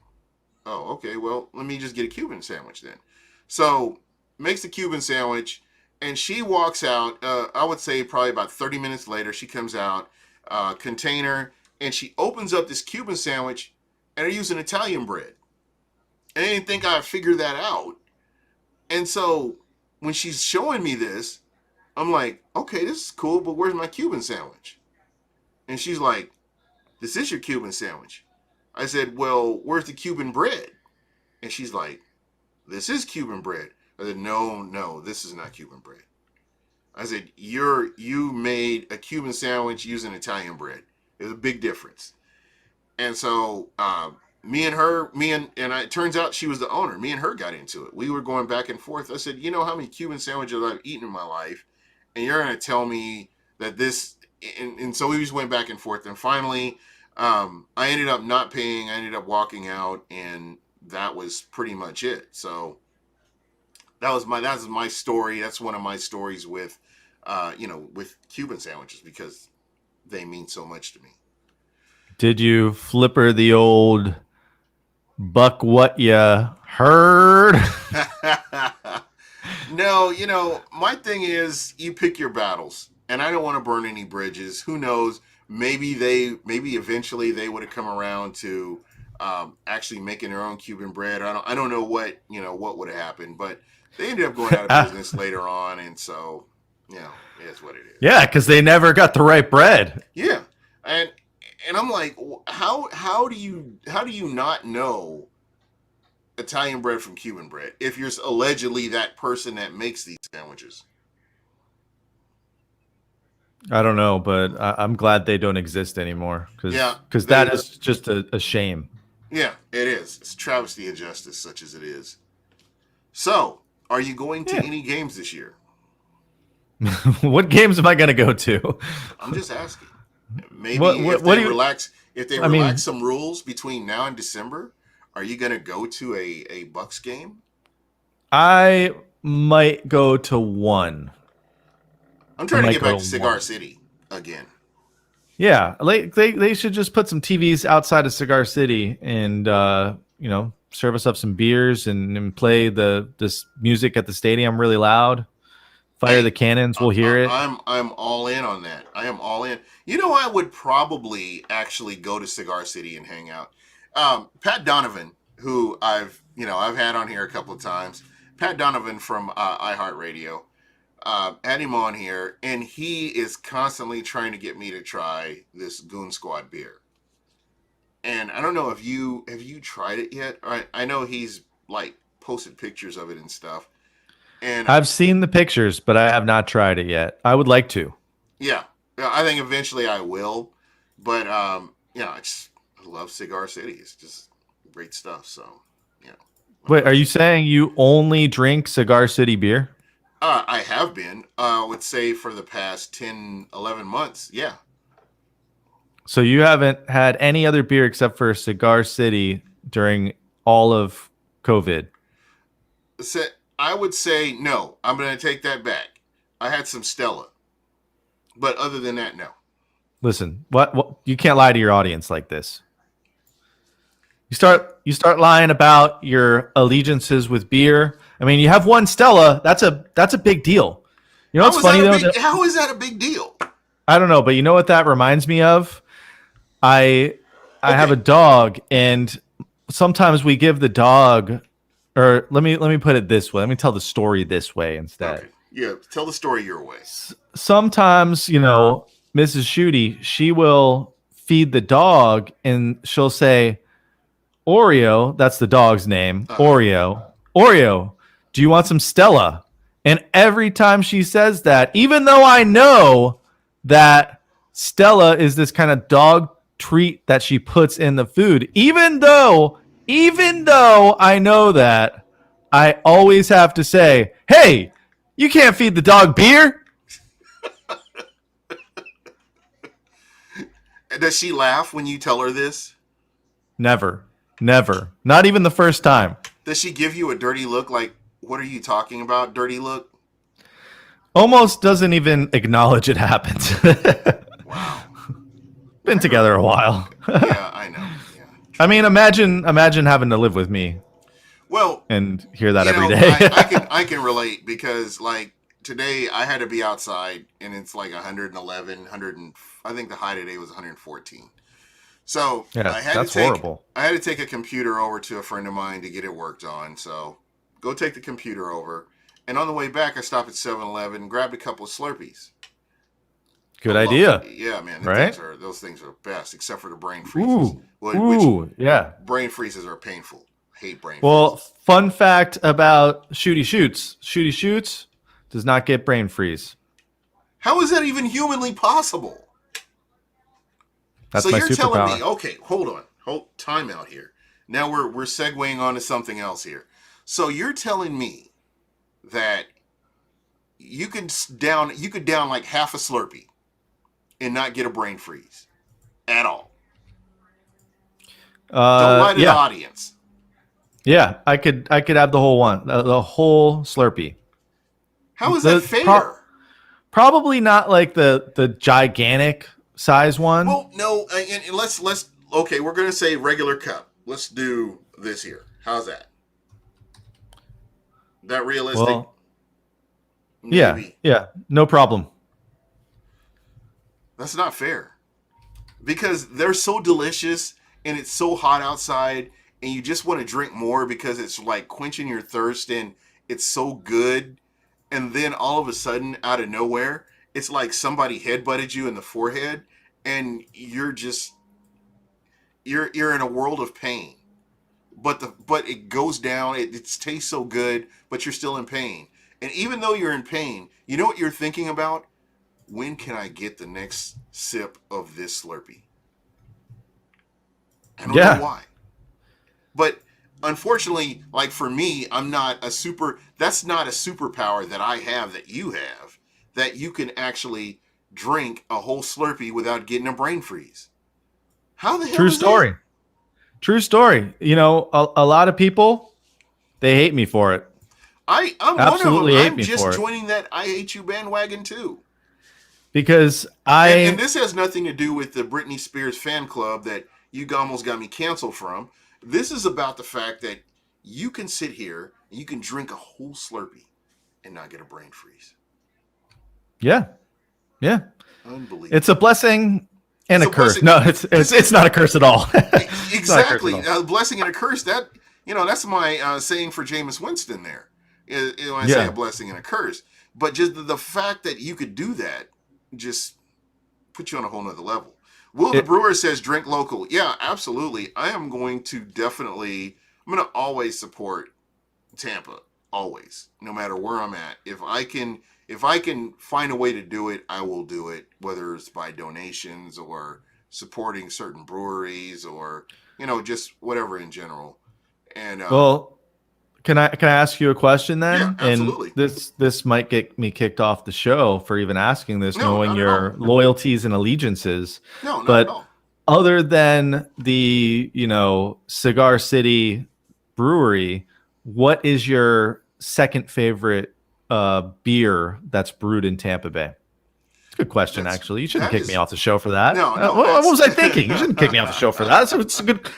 oh, okay, well, let me just get a Cuban sandwich then. So makes the Cuban sandwich, and she walks out. I would say probably about 30 minutes later, she comes out, container, and she opens up this Cuban sandwich, and they're using Italian bread. And I didn't think I'd figure that out. And so when she's showing me this, I'm like, okay, this is cool, but where's my Cuban sandwich? And she's like, this is your Cuban sandwich. I said, well, where's the Cuban bread? And she's like, this is Cuban bread. I said, no, this is not Cuban bread. I said, you made a Cuban sandwich using Italian bread. There's a big difference. And so it turns out she was the owner. Me and her got into it. We were going back and forth. I said, you know how many Cuban sandwiches I've eaten in my life? And you're going to tell me that this, and so we just went back and forth. And finally, I ended up not paying. I ended up walking out, and that was pretty much it. So that was my story. That's one of my stories with, with Cuban sandwiches, because they mean so much to me. Did you flipper the old buck what you heard? No, my thing is you pick your battles, and I don't want to burn any bridges. Who knows? Maybe eventually they would have come around to actually making their own Cuban bread. I don't know what would have happened, but they ended up going out of business later on, and so it's what it is. Yeah, because they never got the right bread. Yeah, and I'm like, how do you not know Italian bread from Cuban bread if you're allegedly that person that makes these sandwiches? I don't know, but I'm glad they don't exist anymore because that is just a shame. Yeah, it is. It's a travesty of justice, such as it is. So, are you going to any games this year? What games am I going to go to? I'm just asking. Maybe if they relax some rules between now and December, are you going to go to a Bucs game? I might go to one. I'm trying to get back to Cigar City again. Yeah, like they should just put some TVs outside of Cigar City and serve us up some beers and play this music at the stadium really loud. Fire the cannons, we'll hear it. I'm all in on that. I am all in. I would probably actually go to Cigar City and hang out. Pat Donovan, who I've had on here a couple of times. Pat Donovan from iHeartRadio. Had him on here, and he is constantly trying to get me to try this Goon Squad beer. And I don't know if have you tried it yet? I know he's like posted pictures of it and stuff. And I've seen the pictures, but I have not tried it yet. I would like to. Yeah, I think eventually I will. But I love Cigar City. It's just great stuff. So Wait, are you saying you only drink Cigar City beer? I have been, I would say for the past 10, 11 months. Yeah. So you haven't had any other beer except for Cigar City during all of COVID? So I would say no. I'm going to take that back. I had some Stella. But other than that, no. Listen, what you can't lie to your audience like this. You start lying about your allegiances with beer. I mean, you have one Stella. That's a big deal. You know what's funny though? How is that a big deal? I don't know, but you know what that reminds me of? I have a dog, and sometimes we give the dog, or let me put it this way. Let me tell the story this way instead. Okay. Yeah, tell the story your way. Sometimes, Mrs. Shooty, she will feed the dog, and she'll say, Oreo, that's the dog's name. Oreo, do you want some Stella? And every time she says that, even though I know that Stella is this kind of dog treat that she puts in the food, even though I know that, I always have to say, hey, you can't feed the dog beer. Does she laugh when you tell her this? Never. Not even the first time. Does she give you a dirty look like, what are you talking about, dirty look? Almost doesn't even acknowledge it happened. Wow. Been together a while. Yeah, I know. Yeah. I mean, imagine having to live with me. Well, and hear that every day. I can relate because like today I had to be outside and it's like 111, I think the high today was 114. So yeah, I had horrible. I had to take a computer over to a friend of mine to get it worked on. So go take the computer over. And on the way back, I stopped at 7-Eleven and grabbed a couple of Slurpees. Good idea. Yeah, man. Right? Those things are best, except for the brain freezes. Yeah. Brain freezes are painful. I hate brain freezes. Well, fun fact about Shooty Shoots. Shooty Shoots does not get brain freeze. How is that even humanly possible? That's so my you're superpower. telling me, okay, hold on. Time out here. Now we're segueing on to something else here. So you're telling me that you could down like half a Slurpee and not get a brain freeze at all. Don't lie to the audience. Yeah, I could have the whole one, the whole Slurpee. How is that fair? Probably not like the gigantic size one. Well, no, and let's okay, we're gonna say regular cup. Let's do this here. How's that? That realistic? Well, yeah, no problem. That's not fair. Because they're so delicious and it's so hot outside and you just want to drink more because it's like quenching your thirst and it's so good. And then all of a sudden, out of nowhere, it's like somebody headbutted you in the forehead and you're in a world of pain. But it goes down, it tastes so good, but you're still in pain. And even though you're in pain, you know what you're thinking about? When can I get the next sip of this Slurpee? I don't know why. But unfortunately, like for me, that's not a superpower that I have that you have, that you can actually drink a whole Slurpee without getting a brain freeze. How the hell True is story. that? True story. You know, a lot of people, they hate me for it. I'm Absolutely one of them. hate I'm me just for it. joining that I hate you bandwagon too. Because And this has nothing to do with the Britney Spears fan club that you almost got me canceled from. This is about the fact that you can sit here and you can drink a whole Slurpee and not get a brain freeze. Yeah. Unbelievable. It's a blessing and a curse. No, it's not a curse at all. Exactly. A blessing and a curse. That's my saying for Jameis Winston there. When I say a blessing and a curse. But just the fact that you could do that just put you on a whole nother level. The Brewer says drink local. Yeah, absolutely. I'm going to always support Tampa. Always. No matter where I'm at. If I can find a way to do it, I will do it, whether it's by donations or supporting certain breweries or, just whatever in general. And can I ask you a question then? Yeah, absolutely. And this might get me kicked off the show for even asking this, knowing your loyalties and allegiances. No, not but at all. Other than the, Cigar City Brewery, what is your second favorite beer that's brewed in Tampa Bay? It's a good question, actually. You shouldn't kick me off the show for that. No. What was I thinking? You shouldn't kick me off the show for that.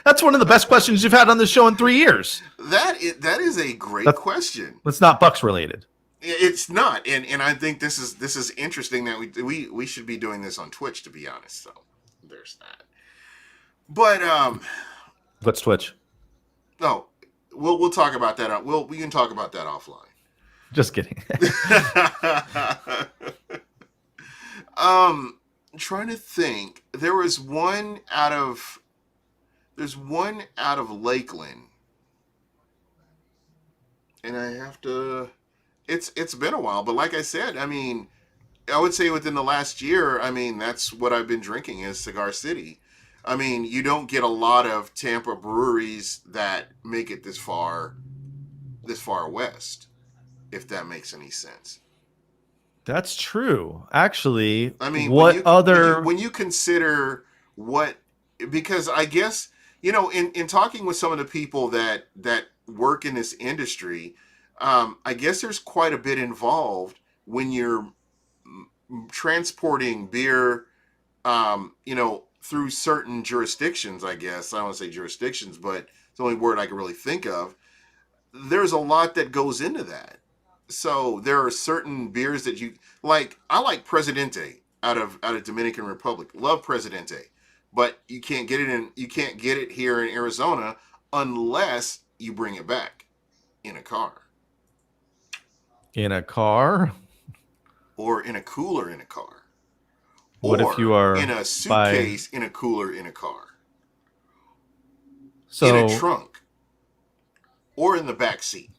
That's one of the best questions you've had on the show in 3 years. That is a great question. It's not Bucs related. It's not, and I think this is interesting that we should be doing this on Twitch, to be honest. So there's that. But What's Twitch? No, we'll talk about that. We can talk about that offline. Just kidding. Trying to think. There's one out of Lakeland, and I have to. It's been a while, but like I said, I mean, I would say within the last year, I mean, that's what I've been drinking is Cigar City. I mean, you don't get a lot of Tampa breweries that make it this far west, if that makes any sense. That's true. Actually, I mean, when you consider because I guess, in talking with some of the people that work in this industry, I guess there's quite a bit involved when you're transporting beer, through certain jurisdictions, I guess. I don't want to say jurisdictions, but it's the only word I can really think of. There's a lot that goes into that. So there are certain beers that you like. I like Presidente out of Dominican Republic. Love Presidente, but you can't get it here in Arizona unless you bring it back in a car. In a car? Or in a cooler in a car. What if you are in a suitcase in a cooler in a car? So in a trunk. Or in the back seat.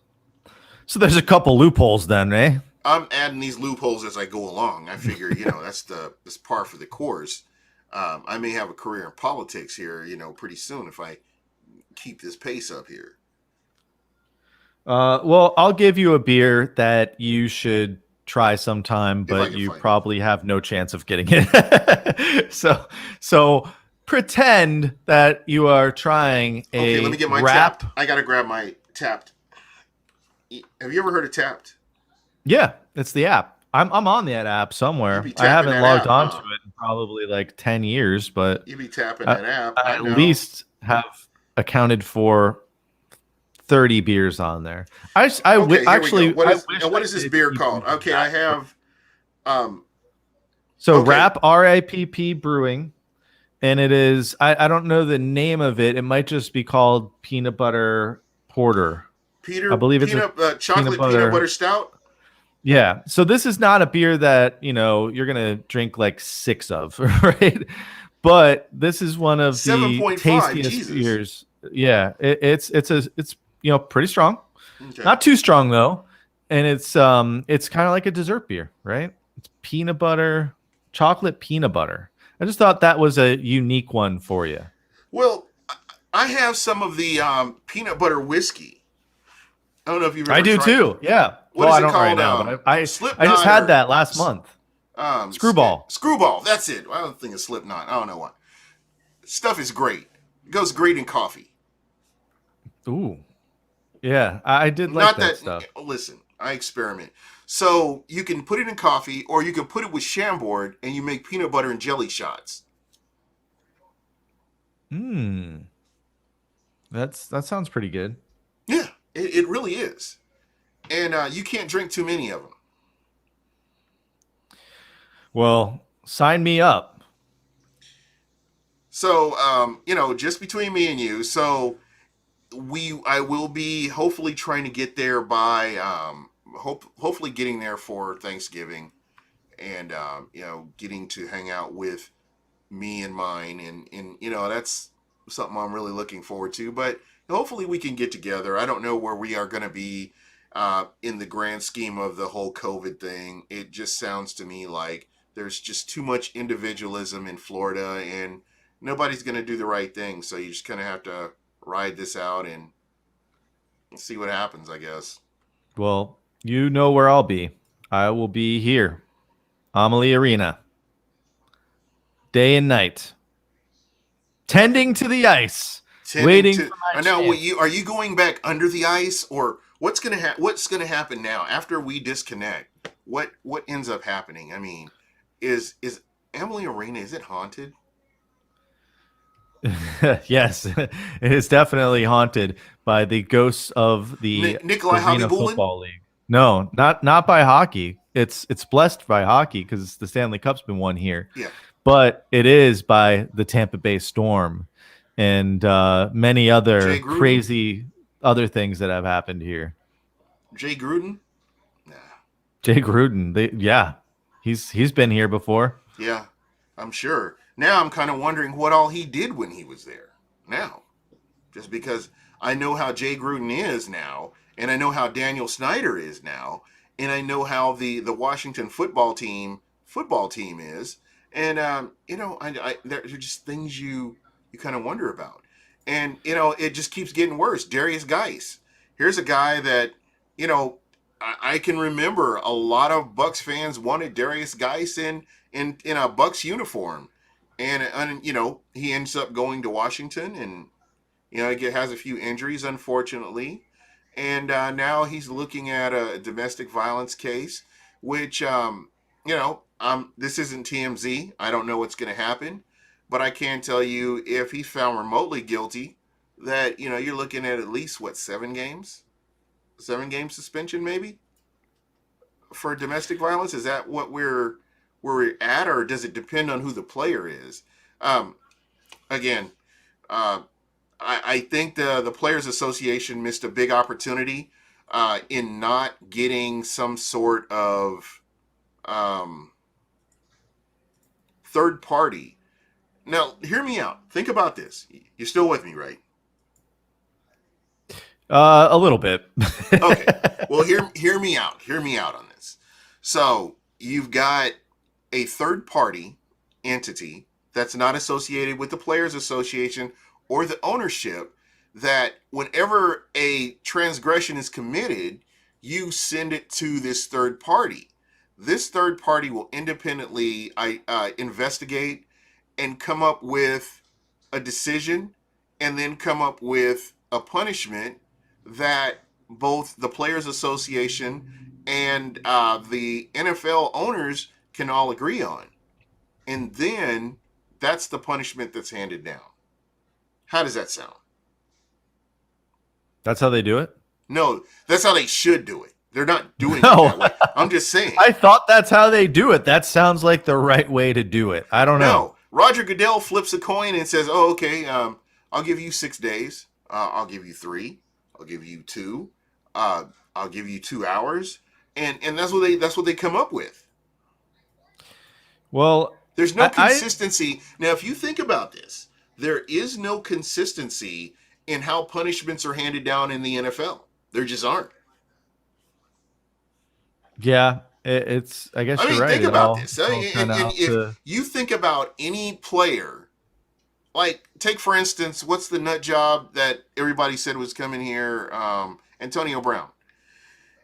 So there's a couple loopholes then, eh? I'm adding these loopholes as I go along. I figure, that's par for the course. I may have a career in politics here, pretty soon if I keep this pace up here. Well, I'll give you a beer that you should try sometime, but you probably have no chance of getting it. So pretend that you are trying a Okay, let me get my wrap. Tapped. I gotta grab my Tapped. Have you ever heard of Tapped? Yeah, it's the app. I'm on that app somewhere. I haven't logged on to it in probably like 10 years, but you be tapping that app. I at least have accounted for 30 beers on there. Actually, what is this beer called? Okay, I have So Rapp, RAPP Brewing, and it is I don't know the name of it. It might just be called peanut butter porter. I believe it's chocolate peanut butter stout. Yeah. So this is not a beer that, you're going to drink like 6 of, right? But this is one of the 7.5, tastiest Jesus. beers. Yeah. It's pretty strong. Okay. Not too strong though. And it's kind of like a dessert beer, right? It's peanut butter, chocolate peanut butter. I just thought that was a unique one for you. Well, I have some of the peanut butter whiskey. I don't know if you've ever I do tried too. it. Yeah. What is I it don't called? right now, but I Slipknot just had or- that last month. Screwball. Screwball. That's it. I don't think it's Slipknot. I don't know what. Stuff is great. It goes great in coffee. Ooh. Yeah, I did like that stuff. Listen, I experiment. So you can put it in coffee, or you can put it with Chambord, and you make peanut butter and jelly shots. That sounds pretty good. Yeah, it really is. And you can't drink too many of them. Well, sign me up. So, just between me and you, so I will be hopefully trying to get there by, hopefully getting there for Thanksgiving, and getting to hang out with me and mine, and that's something I'm really looking forward to. But hopefully we can get together. I don't know where we are going to be in the grand scheme of the whole COVID thing. It just sounds to me like there's just too much individualism in Florida, and nobody's going to do the right thing. So you just kind of have to ride this out and see what happens, I guess. Well, you know where I'll be. I will be here, Amalie Arena, day and night, tending to the ice, waiting for my now, chance. are you going back under the ice, or what's gonna happen now after we disconnect? What ends up happening? I mean, is Amalie Arena, is it haunted? Yes, it is definitely haunted by the ghosts of the Nikolai Arena Hockey Football League. No, not by hockey. It's blessed by hockey because the Stanley Cup's been won here. Yeah. But it is by the Tampa Bay Storm and many other crazy other things that have happened here. Jay Gruden? Nah. Jay Gruden, he's been here before. Yeah, I'm sure. Now I'm kind of wondering what all he did when he was there. Now, just because I know how Jay Gruden is now, and I know how Daniel Snyder is now, and I know how the Washington football team is, and there are just things you kind of wonder about, and it just keeps getting worse. Darius Geis, here's a guy that I can remember a lot of Bucs fans wanted Darius Geis in a Bucs uniform, and he ends up going to Washington, and he has a few injuries, unfortunately. And now he's looking at a domestic violence case, which, this isn't TMZ. I don't know what's going to happen. But I can tell you, if he's found remotely guilty, that, you're looking at least, 7 games? 7-game suspension, maybe? For domestic violence? Is that what where we're at, or does it depend on who the player is? Again, I think the Players Association missed a big opportunity in not getting some sort of third party. Now, hear me out. Think about this. You're still with me, right? A little bit. Okay. Well, hear me out. Hear me out on this. So you've got a third party entity that's not associated with the Players Association or the ownership, that whenever a transgression is committed, you send it to this third party. This third party will independently investigate and come up with a decision, and then come up with a punishment that both the Players Association and the NFL owners can all agree on. And then that's the punishment that's handed down. How does that sound? That's how they do it? No, that's how they should do it. They're not doing it that way. I'm just saying. I thought that's how they do it. That sounds like the right way to do it. I don't know. No. Roger Goodell flips a coin and says, "Oh, okay, I'll give you 6 days. I'll give you 3. I'll give you 2. I'll give you 2 hours." And that's what they come up with. Well, there's no consistency. Now, if you think about this, there is no consistency in how punishments are handed down in the NFL. There just aren't. Yeah, it's. I guess you're right. Think about this. If you think about any player, like take for instance, what's the nut job that everybody said was coming here? Antonio Brown.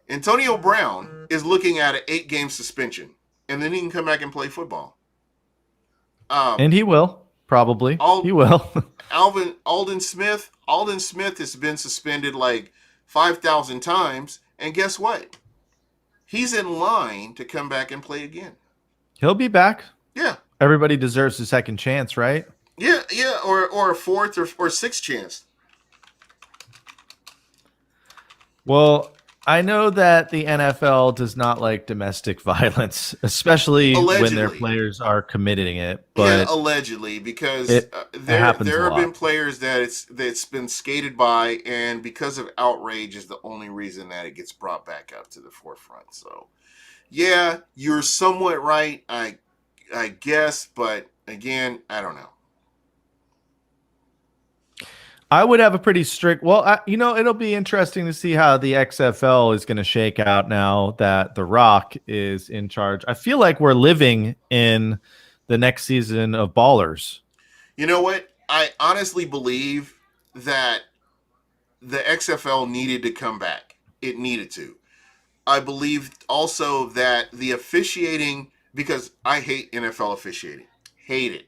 Antonio Brown is looking at an 8-game suspension, and then he can come back and play football. And he will probably. He will. Alden Smith. Alden Smith has been suspended like 5,000 times, and guess what? He's in line to come back and play again. He'll be back. Yeah. Everybody deserves a second chance, right? Yeah, or a fourth or sixth chance. Well, I know that the NFL does not like domestic violence, especially when their players are committing it. But yeah, allegedly, because there have been players that it's been skated by, and because of outrage is the only reason that it gets brought back up to the forefront. So, yeah, you're somewhat right, I guess, but again, I don't know. I would have a pretty strict. Well, it'll be interesting to see how the XFL is going to shake out now that The Rock is in charge. I feel like we're living in the next season of Ballers. You know what? I honestly believe that the XFL needed to come back. It needed to. I believe also that the officiating, because I hate NFL officiating. Hate it.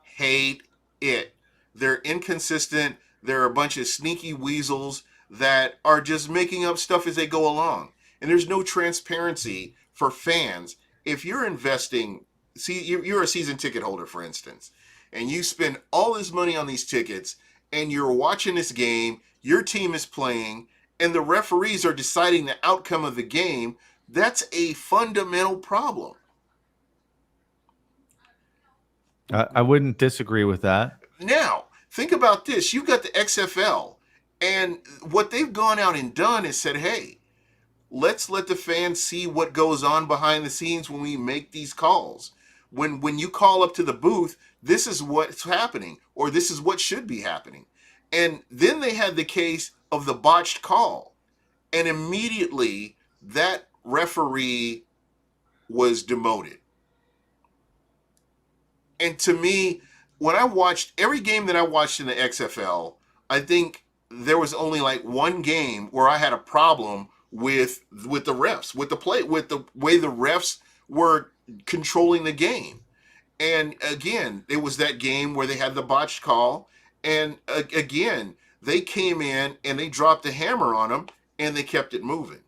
Hate it. They're inconsistent. There are a bunch of sneaky weasels that are just making up stuff as they go along. And there's no transparency for fans. If you're investing, you're a season ticket holder, for instance, and you spend all this money on these tickets, and you're watching this game, your team is playing, and the referees are deciding the outcome of the game, that's a fundamental problem. I wouldn't disagree with that. Now, think about this. You've got the XFL, and what they've gone out and done is said, hey, let's let the fans see what goes on behind the scenes when we make these calls. When you call up to the booth, this is what's happening, or this is what should be happening. And then they had the case of the botched call, and immediately that referee was demoted. And to me, when I watched every game that I watched in the XFL, I think there was only like one game where I had a problem with the refs, with the way the refs were controlling the game. And again, it was that game where they had the botched call, and again, they came in and they dropped the hammer on them, and they kept it moving.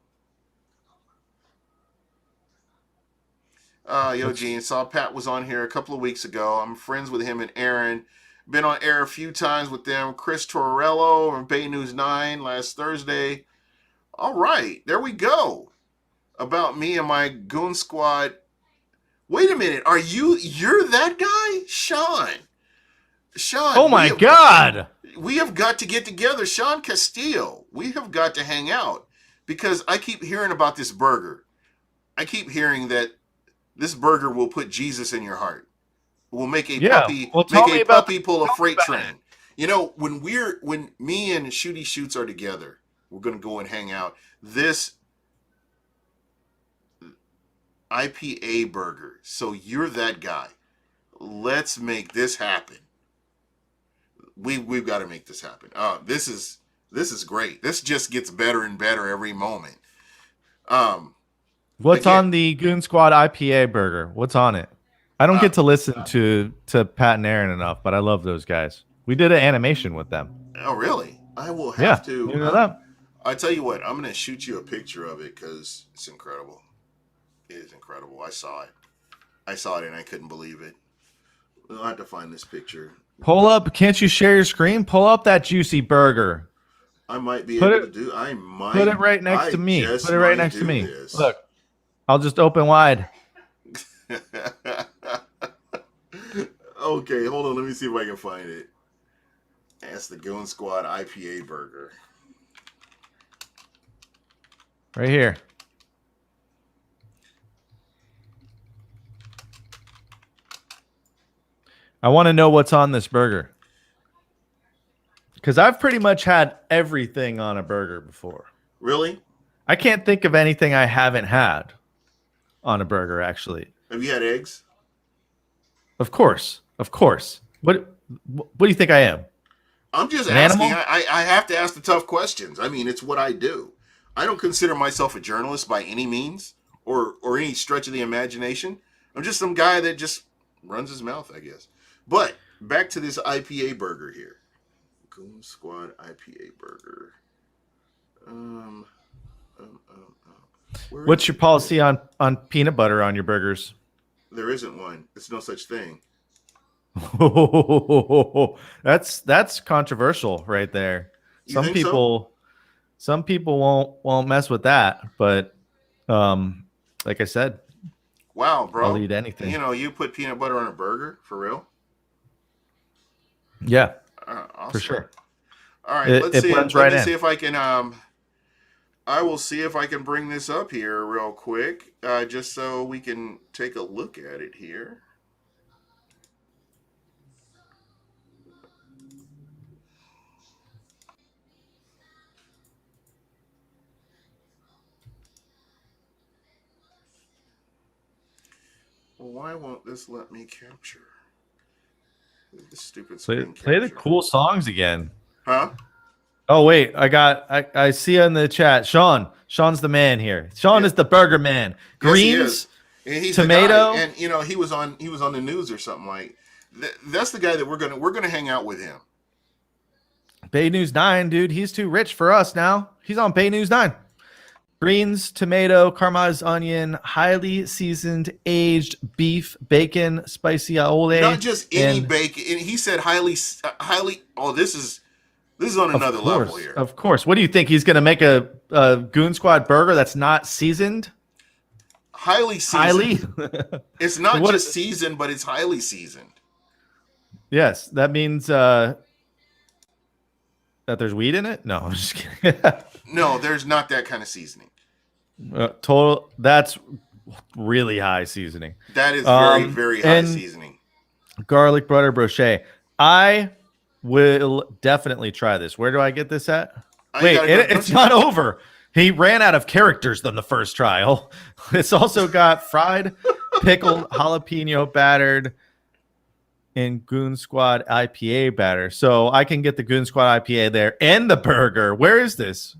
Gene, saw Pat was on here a couple of weeks ago. I'm friends with him and Aaron. Been on air a few times with them. Chris Torello from Bay News 9 last Thursday. All right, there we go. About me and my goon squad. Wait a minute, you're that guy? Sean. Oh my God. We have got to get together. Sean Castillo. We have got to hang out, because I keep hearing about this burger. I keep hearing that this burger will put Jesus in your heart. Will make a puppy pull a freight train. You know, when me and Shooty Shoots are together, we're gonna go and hang out. This IPA burger. So you're that guy. Let's make this happen. We've got to make this happen. This is great. This just gets better and better every moment. What's on the Goon Squad IPA burger? What's on it? I don't get to listen to Pat and Aaron enough, but I love those guys. We did an animation with them. Oh, really? I will have to. You know that? I tell you what, I'm going to shoot you a picture of it because it's incredible. It is incredible. I saw it and I couldn't believe it. I'll have to find this picture. Pull up. Can't you share your screen? Pull up that juicy burger. I might be able to do. I might put it right next to me. Put it right next to me. Look, I'll just open wide. Okay, hold on. Let me see if I can find it. That's the Goon Squad IPA burger. Right here. I want to know what's on this burger. Because I've pretty much had everything on a burger before. Really? I can't think of anything I haven't had on a burger, actually. Have you had eggs? Of course. Of course. What do you think I am? I'm just An asking. animal? I have to ask the tough questions. I mean, it's what I do. I don't consider myself a journalist by any means or any stretch of the imagination. I'm just some guy that just runs his mouth, I guess. But back to this IPA burger here. Goon Squad IPA burger. What's your policy on peanut butter on your burgers? There isn't one. It's no such thing. That's controversial right there. You think so? Some people won't mess with that, but like I said, wow, bro, I'll eat anything. You know, you put peanut butter on a burger for real? Yeah, awesome. for sure. All right, let's see. Let me see in. if I can. I will see if I can bring this up here real quick, just so we can take a look at it here. Well, why won't this let me capture? This stupid screen Play the capture. cool songs again. Huh? Oh wait, I see in the chat. Sean's the man here. Sean is the burger man. Greens, yes, he's tomato, the guy. And you know he was on the news or something like. That's the guy that we're gonna hang out with him. Bay News 9, dude. He's too rich for us now. He's on Bay News 9. Greens, tomato, caramelized onion, highly seasoned aged beef, bacon, spicy aioli. Not just any bacon. And he said highly. Oh, this is on another level here. Of course. What do you think? He's going to make a Goon Squad burger that's not seasoned? Highly seasoned. It's not just seasoned, but it's highly seasoned. Yes, that means that there's weed in it? No, I'm just kidding. No, there's not that kind of seasoning. That's really high seasoning. That is very, very high seasoning. Garlic butter brochet. I will definitely try this. Where do I get this at? Wait, it's not over. He ran out of characters on the first trial. It's also got fried, pickled, jalapeno battered, and Goon Squad IPA batter. So I can get the Goon Squad IPA there and the burger. Where is this?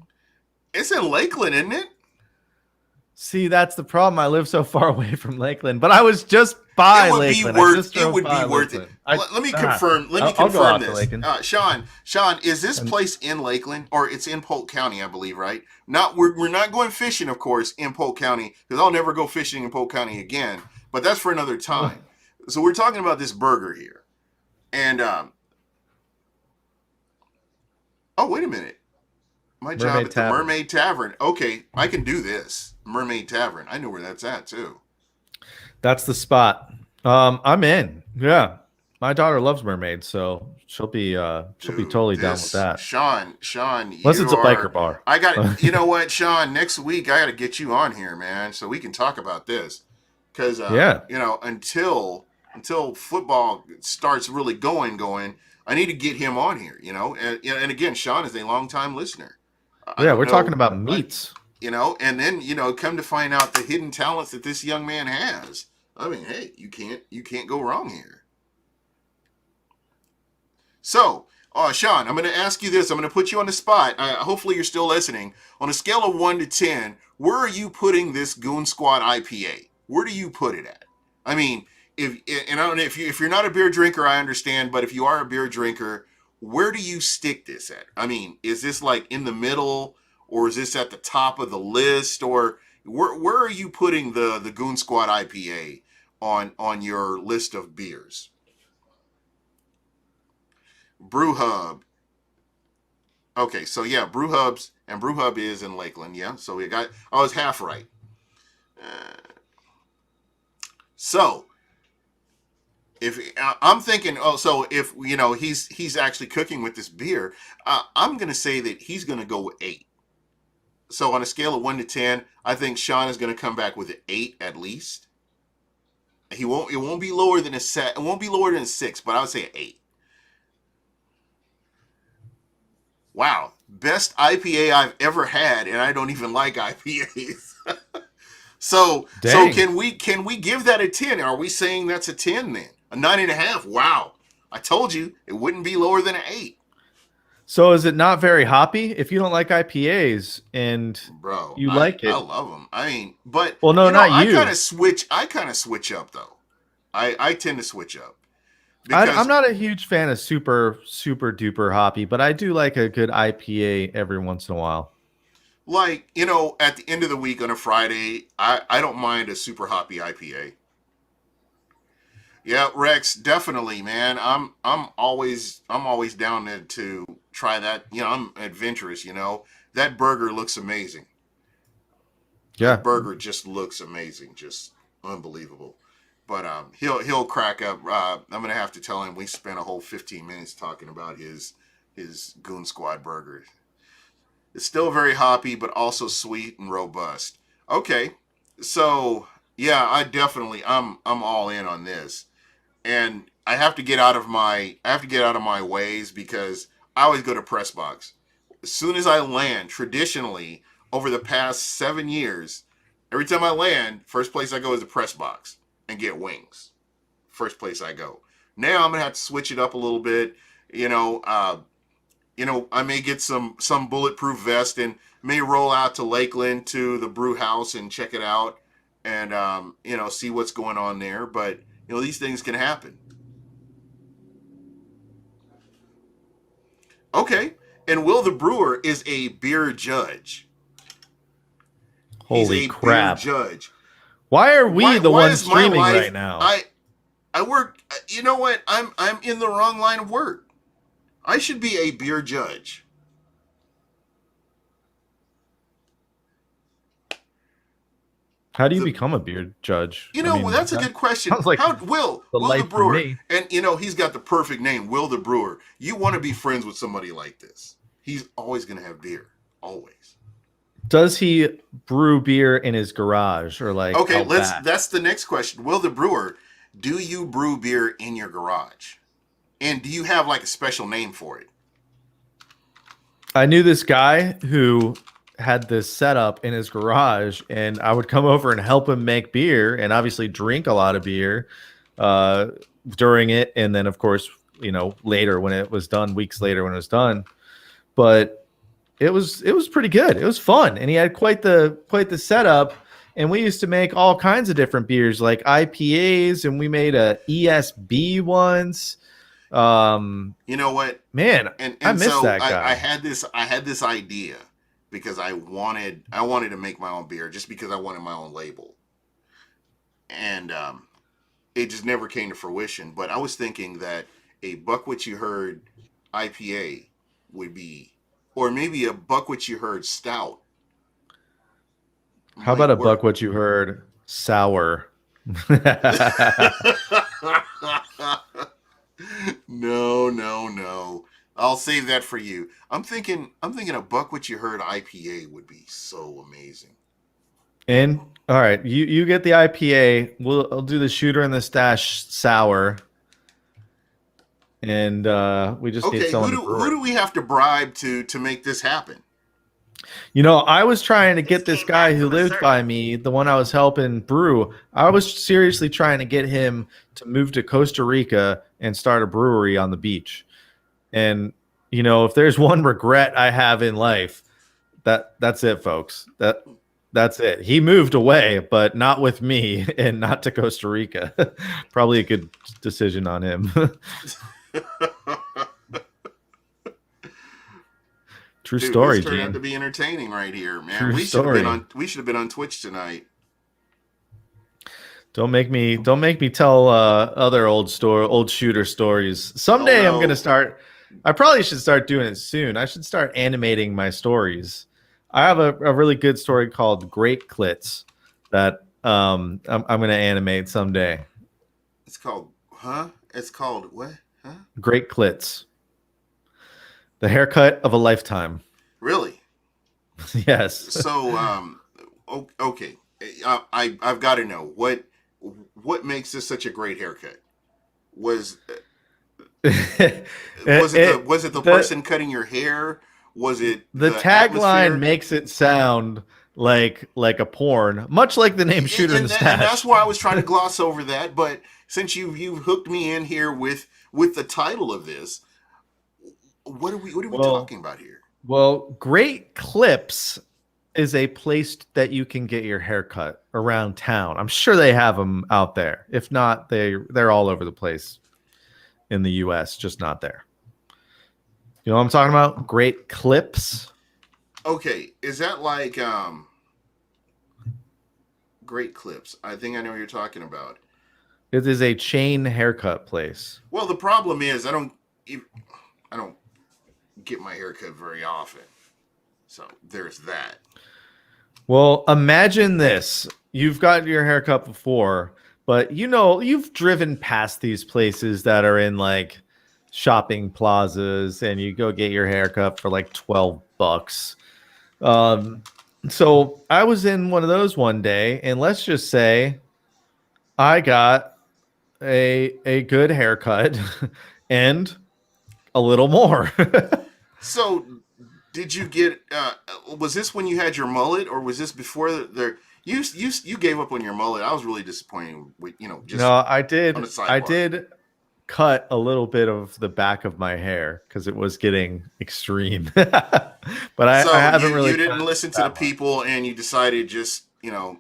It's in Lakeland, isn't it? See, that's the problem. I live so far away from Lakeland, but I was just by Lakeland. It would be worth it. Let me confirm. Let me confirm this. Sean, is this place in Lakeland, or it's in Polk County, I believe, right? We're not going fishing, of course, in Polk County, because I'll never go fishing in Polk County again. But that's for another time. So we're talking about this burger here, and oh, wait a minute. My job at the Mermaid Tavern. Okay, I can do this. Mermaid Tavern. I know where that's at too. That's the spot. I'm in. Yeah, my daughter loves mermaids, so she'll be totally down with that. Sean, unless it's a biker bar. I got. You know what, Sean? Next week I got to get you on here, man, so we can talk about this. Because you know, until football starts really going, I need to get him on here. You know, and again, Sean is a longtime listener. Yeah, we're talking about meats. You know, and then, you know, come to find out the hidden talents that this young man has. I mean, hey, you can't go wrong here. So, Sean, I'm going to ask you this. I'm going to put you on the spot. Hopefully you're still listening. On a scale of 1 to 10, where are you putting this Goon Squad IPA? Where do you put it at? I mean, I don't know, if you're not a beer drinker, I understand, but if you are a beer drinker, where do you stick this at? I mean, is this like in the middle, or is this at the top of the list, or where are you putting the Goon Squad IPA on your list of beers? Brew Hub. Okay, so yeah, Brew Hub is in Lakeland, yeah. So I was half right. So if I'm thinking, oh, so if he's actually cooking with this beer, I'm gonna say that he's gonna go with 8. So on a scale of 1 to 10, I think Sean is gonna come back with an 8 at least. It won't be lower than a set. It won't be lower than a 6, but I would say an 8. Wow, best IPA I've ever had, and I don't even like IPAs. So can we give that a 10? Are we saying that's a 10 then? A 9.5? Wow, I told you it wouldn't be lower than an 8. So is it not very hoppy? If you don't like IPAs and you like it, I love them. I mean, but well, no, not you. I kind of switch up though. I tend to switch up. I'm not a huge fan of super duper hoppy, but I do like a good IPA every once in a while. Like, at the end of the week on a Friday, I don't mind a super hoppy IPA. Yeah, Rex, definitely, man. I'm always down to try that. I'm adventurous, That burger looks amazing. Yeah. That burger just looks amazing, just unbelievable. But he'll crack up. I'm gonna have to tell him we spent a whole 15 minutes talking about his Goon Squad burger. It's still very hoppy, but also sweet and robust. Okay, so yeah, I'm all in on this, and I have to get out of my ways because I always go to press box. As soon as I land, traditionally over the past 7 years, every time I land, first place I go is the press box and get wings. First place I go. Now I'm gonna have to switch it up a little bit. I may get some bulletproof vest and may roll out to Lakeland to the brew house and check it out and see what's going on there. But these things can happen. Okay, and Will the Brewer is a beer judge. Holy crap! Beer judge. Why are we the ones streaming right now? I work. You know what? I'm in the wrong line of work. I should be a beer judge. How do you become a beer judge? That's a good question. Like Will the Brewer, and he's got the perfect name, Will the Brewer. You want to be friends with somebody like this. He's always going to have beer. Always. Does he brew beer in his garage or like? Okay, that's the next question. Will the Brewer, do you brew beer in your garage? And do you have like a special name for it? I knew this guy who had this setup in his garage, and I would come over and help him make beer and obviously drink a lot of beer during it. And then, of course, later when it was done, weeks later when it was done. But it was pretty good. It was fun. And he had quite the setup. And we used to make all kinds of different beers like IPAs, and we made a ESB once. You know what, man, and I miss that guy. I had this idea because I wanted to make my own beer just because I wanted my own label, and it just never came to fruition. But I was thinking that a Buck What You Heard IPA would be, or maybe a Buck What You Heard stout. How about a Buck What You Heard sour? No. I'll save that for you. I'm thinking a Buck What You Heard IPA would be so amazing. And all right, you get the IPA. I'll do the Shooter and the Stash sour. And we just need someone. Who do we have to bribe to make this happen? I was trying to get this guy who lived by me, the one I was helping brew. I was seriously trying to get him to move to Costa Rica and start a brewery on the beach. And, if there's one regret I have in life, that's it, folks. That's it. He moved away, but not with me and not to Costa Rica. Probably a good decision on him. True story, This turned Gene. out to be entertaining right here, man. True we should story. have been on Twitch tonight. Don't make me tell other old shooter stories. Someday I'm gonna start. I probably should start doing it soon. I should start animating my stories. I have a really good story called Great Clits that I'm gonna animate someday. It's called Huh? It's called what? Huh? Great Clits. The haircut of a lifetime. Really? Yes. So, okay. I've got to know what makes this such a great haircut. Was was it the person cutting your hair? Was it the the tagline atmosphere? makes it sound like a porn, much like the name Shooter in the Stash. And that's why I was trying to gloss over that. But since you've hooked me in here with the title of this, what are we talking about here? Well, Great Clips is a place that you can get your hair cut around town. I'm sure they have them out there. If not, they're all over the place in the U.S., just not there. You know what I'm talking about? Great Clips. Okay, is that like Great Clips? I think I know what you're talking about. It is a chain haircut place. Well, the problem is I don't get my hair cut very often. So there's that. Well, imagine this. You've got your haircut before, but you've driven past these places that are in like shopping plazas and you go get your haircut for like $12. So I was in one of those one day, and let's just say I got a good haircut and a little more. So did you get was this when you had your mullet, or was this before you gave up on your mullet? I was really disappointed with just No, I did. on the sidebar. I did cut a little bit of the back of my hair because it was getting extreme. But I haven't really. You didn't listen to the people, and you decided just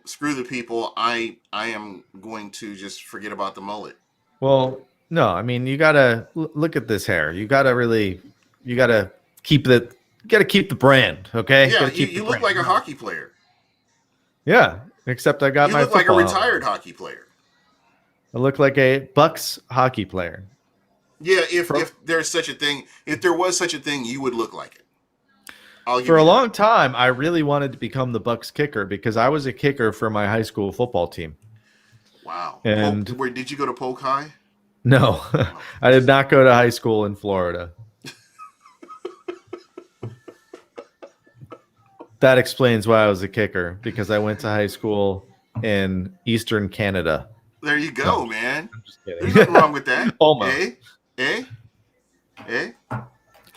screw the people. I am going to just forget about the mullet. Well, no, I mean you gotta look at this hair. You gotta keep the brand, okay? Yeah, you look like a hockey player. Yeah, except I got you my. You look like a retired hockey player. I look like a Bucs hockey player. Yeah, if there's such a thing, if there was such a thing, you would look like it. For a long time, I really wanted to become the Bucs kicker because I was a kicker for my high school football team. Wow. And where did you go to Polk High? No, I did not go to high school in Florida. That explains why I was a kicker, because I went to high school in Eastern Canada. There you go, no, man. I'm just kidding. There's nothing wrong with that. Almost.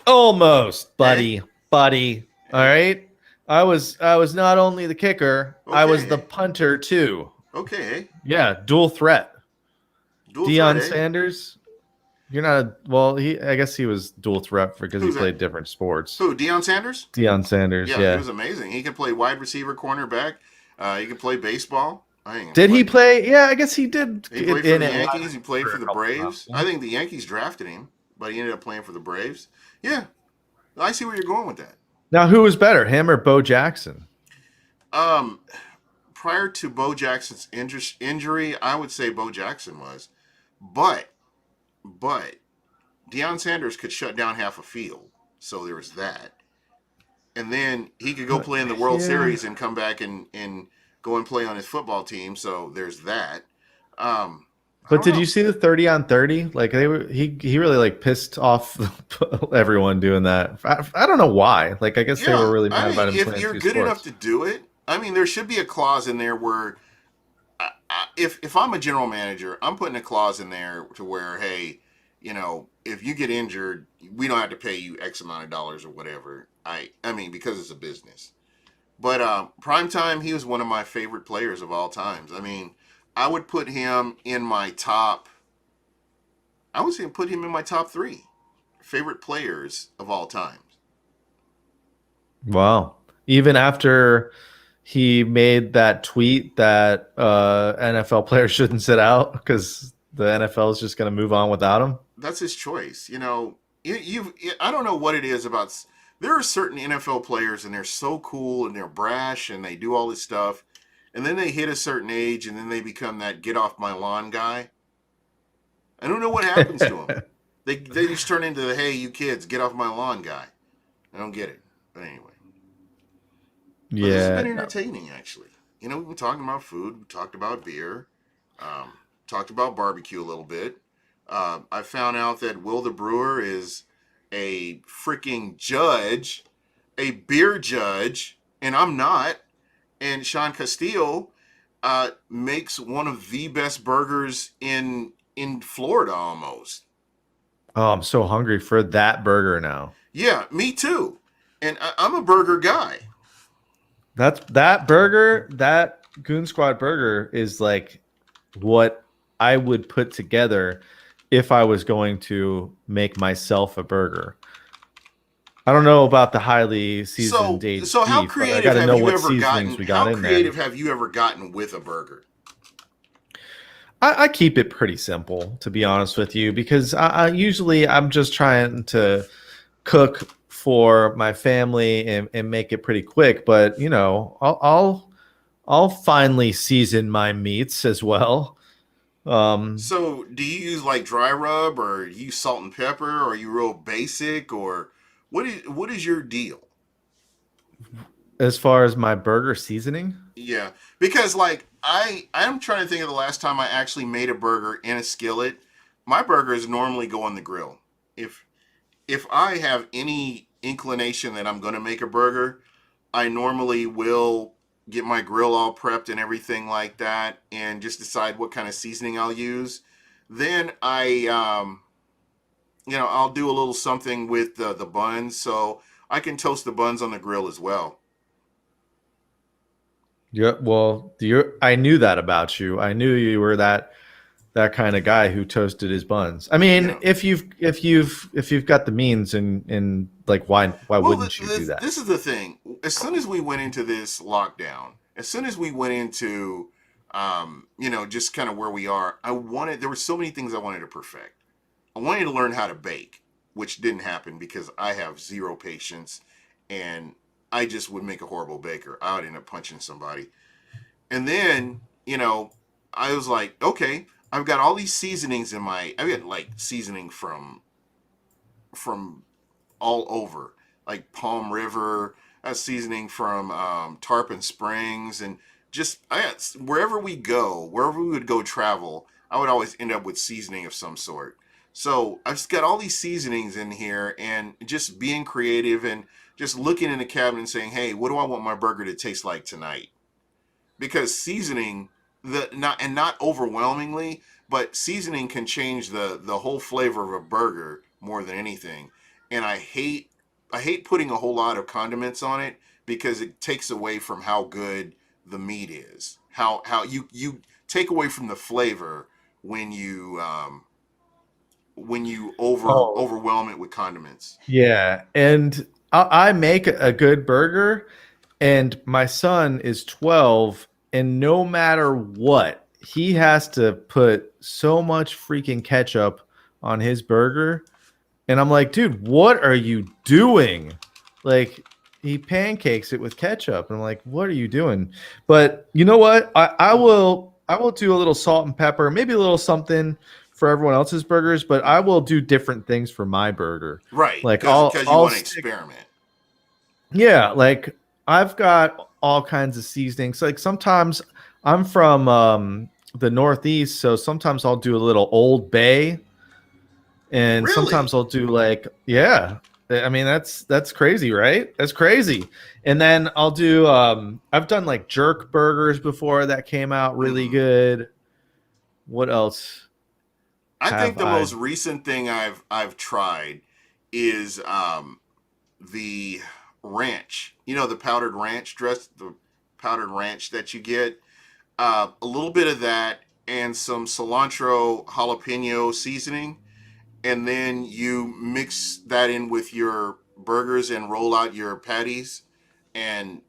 Almost, buddy. Buddy. All right. I was not only the kicker, I was the punter too. Okay. Yeah, dual threat. Deion threat, Sanders. You're not I guess he was dual threat because he played different sports. Who, Deion Sanders? Deion Sanders, yeah. He was amazing. He could play wide receiver, cornerback. He could play baseball. Did he play? Yeah, I guess he did. He played for the Yankees. He played for the Braves. I think the Yankees drafted him, but he ended up playing for the Braves. Yeah, I see where you're going with that. Now, who was better, him or Bo Jackson? Prior to Bo Jackson's injury, I would say Bo Jackson was. But Deion Sanders could shut down half a field, so there was that. And then he could go play in the World Series and come back and go and play on his football team, so there's that. But did you see the 30 on 30? Like he really like pissed off everyone doing that. I don't know why. Like I guess they were really mad about him. If you're good enough to do it, I mean, there should be a clause in there where, if I'm a general manager, I'm putting a clause in there to where, hey, if you get injured, we don't have to pay you X amount of dollars or whatever. I mean, because it's a business. But Primetime, he was one of my favorite players of all times. I mean, I would put him in my top. I would say put him in my top 3 favorite players of all times. Wow! Even after he made that tweet that NFL players shouldn't sit out because the NFL is just going to move on without him. That's his choice. I don't know what it is about. There are certain NFL players and they're so cool and they're brash and they do all this stuff. And then they hit a certain age and then they become that get off my lawn guy. I don't know what happens to them. They just turn into the, hey, you kids, get off my lawn guy. I don't get it. But anyway. But this has been entertaining, actually. We've been talking about food. We talked about beer. Talked about barbecue a little bit. I found out that Will the Brewer is a freaking judge, a beer judge, and I'm not. And Sean Castillo makes one of the best burgers in Florida almost. Oh, I'm so hungry for that burger now. Yeah, me too. And I'm a burger guy. That burger, that Goon Squad burger is like what I would put together if I was going to make myself a burger. I don't know about the highly seasoned aged So how beef, but I creative got to have know you what ever seasonings gotten? we got How in there. creative have you ever gotten with a burger? I keep it pretty simple, to be honest with you, because I'm just trying to cook for my family and make it pretty quick. But I'll finely season my meats as well. So do you use like dry rub, or you use salt and pepper, or are you real basic, or what is your deal? As far as my burger seasoning, Yeah, because like I'm trying to think of the last time I actually made a burger in a skillet. My burgers normally go on the grill. If if I have any inclination that I'm going to make a burger, I normally will get my grill all prepped and everything like that, and just decide what kind of seasoning I'll use. Then I'll do a little something with the buns, so I can toast the buns on the grill as well. yeah. Well, I knew that about you. I knew you were that kind of guy who toasted his buns. I mean, Yeah. if you've got the means and like why Well, wouldn't you do that? this is the thing. As soon as we went into this lockdown, as soon as we went into, just kind of where we are, there were so many things I wanted to perfect. I wanted to learn how to bake, which didn't happen because I have zero patience and I just would make a horrible baker. I would end up punching somebody. And then, I was like, okay, I've got all these seasonings I've got like seasoning from all over, like Palm River, seasoning from Tarpon Springs, and just wherever we go, wherever we would go travel, I would always end up with seasoning of some sort. So I've just got all these seasonings in here, and just being creative and just looking in the cabinet and saying, "Hey, what do I want my burger to taste like tonight?" Because seasoning not overwhelmingly, but seasoning can change the whole flavor of a burger more than anything. And I hate putting a whole lot of condiments on it because it takes away from how good the meat is. How you take away from the flavor when you Oh, overwhelm it with condiments. yeah. And I make a good burger, and my son is 12, and no matter what, he has to put so much freaking ketchup on his burger. And I'm like, dude, what are you doing? Like, he pancakes it with ketchup. And I'm like, what are you doing? But you know what? I will do a little salt and pepper, maybe a little something for everyone else's burgers, but I will do different things for my burger. Right, Like because you I'll want to stick, experiment. yeah, like I've got all kinds of seasonings. Like sometimes I'm from the Northeast, so sometimes I'll do a little Old Bay, and sometimes Really? I'll do like, yeah. I mean that's crazy, right? That's crazy. And then I'll do I've done like jerk burgers before that came out really Mm-hmm. good. What else I think have the I? most recent thing I've tried is the ranch. You know, the powdered ranch that you get. A little bit of that and some cilantro jalapeno seasoning, and then you mix that in with your burgers and roll out your patties, and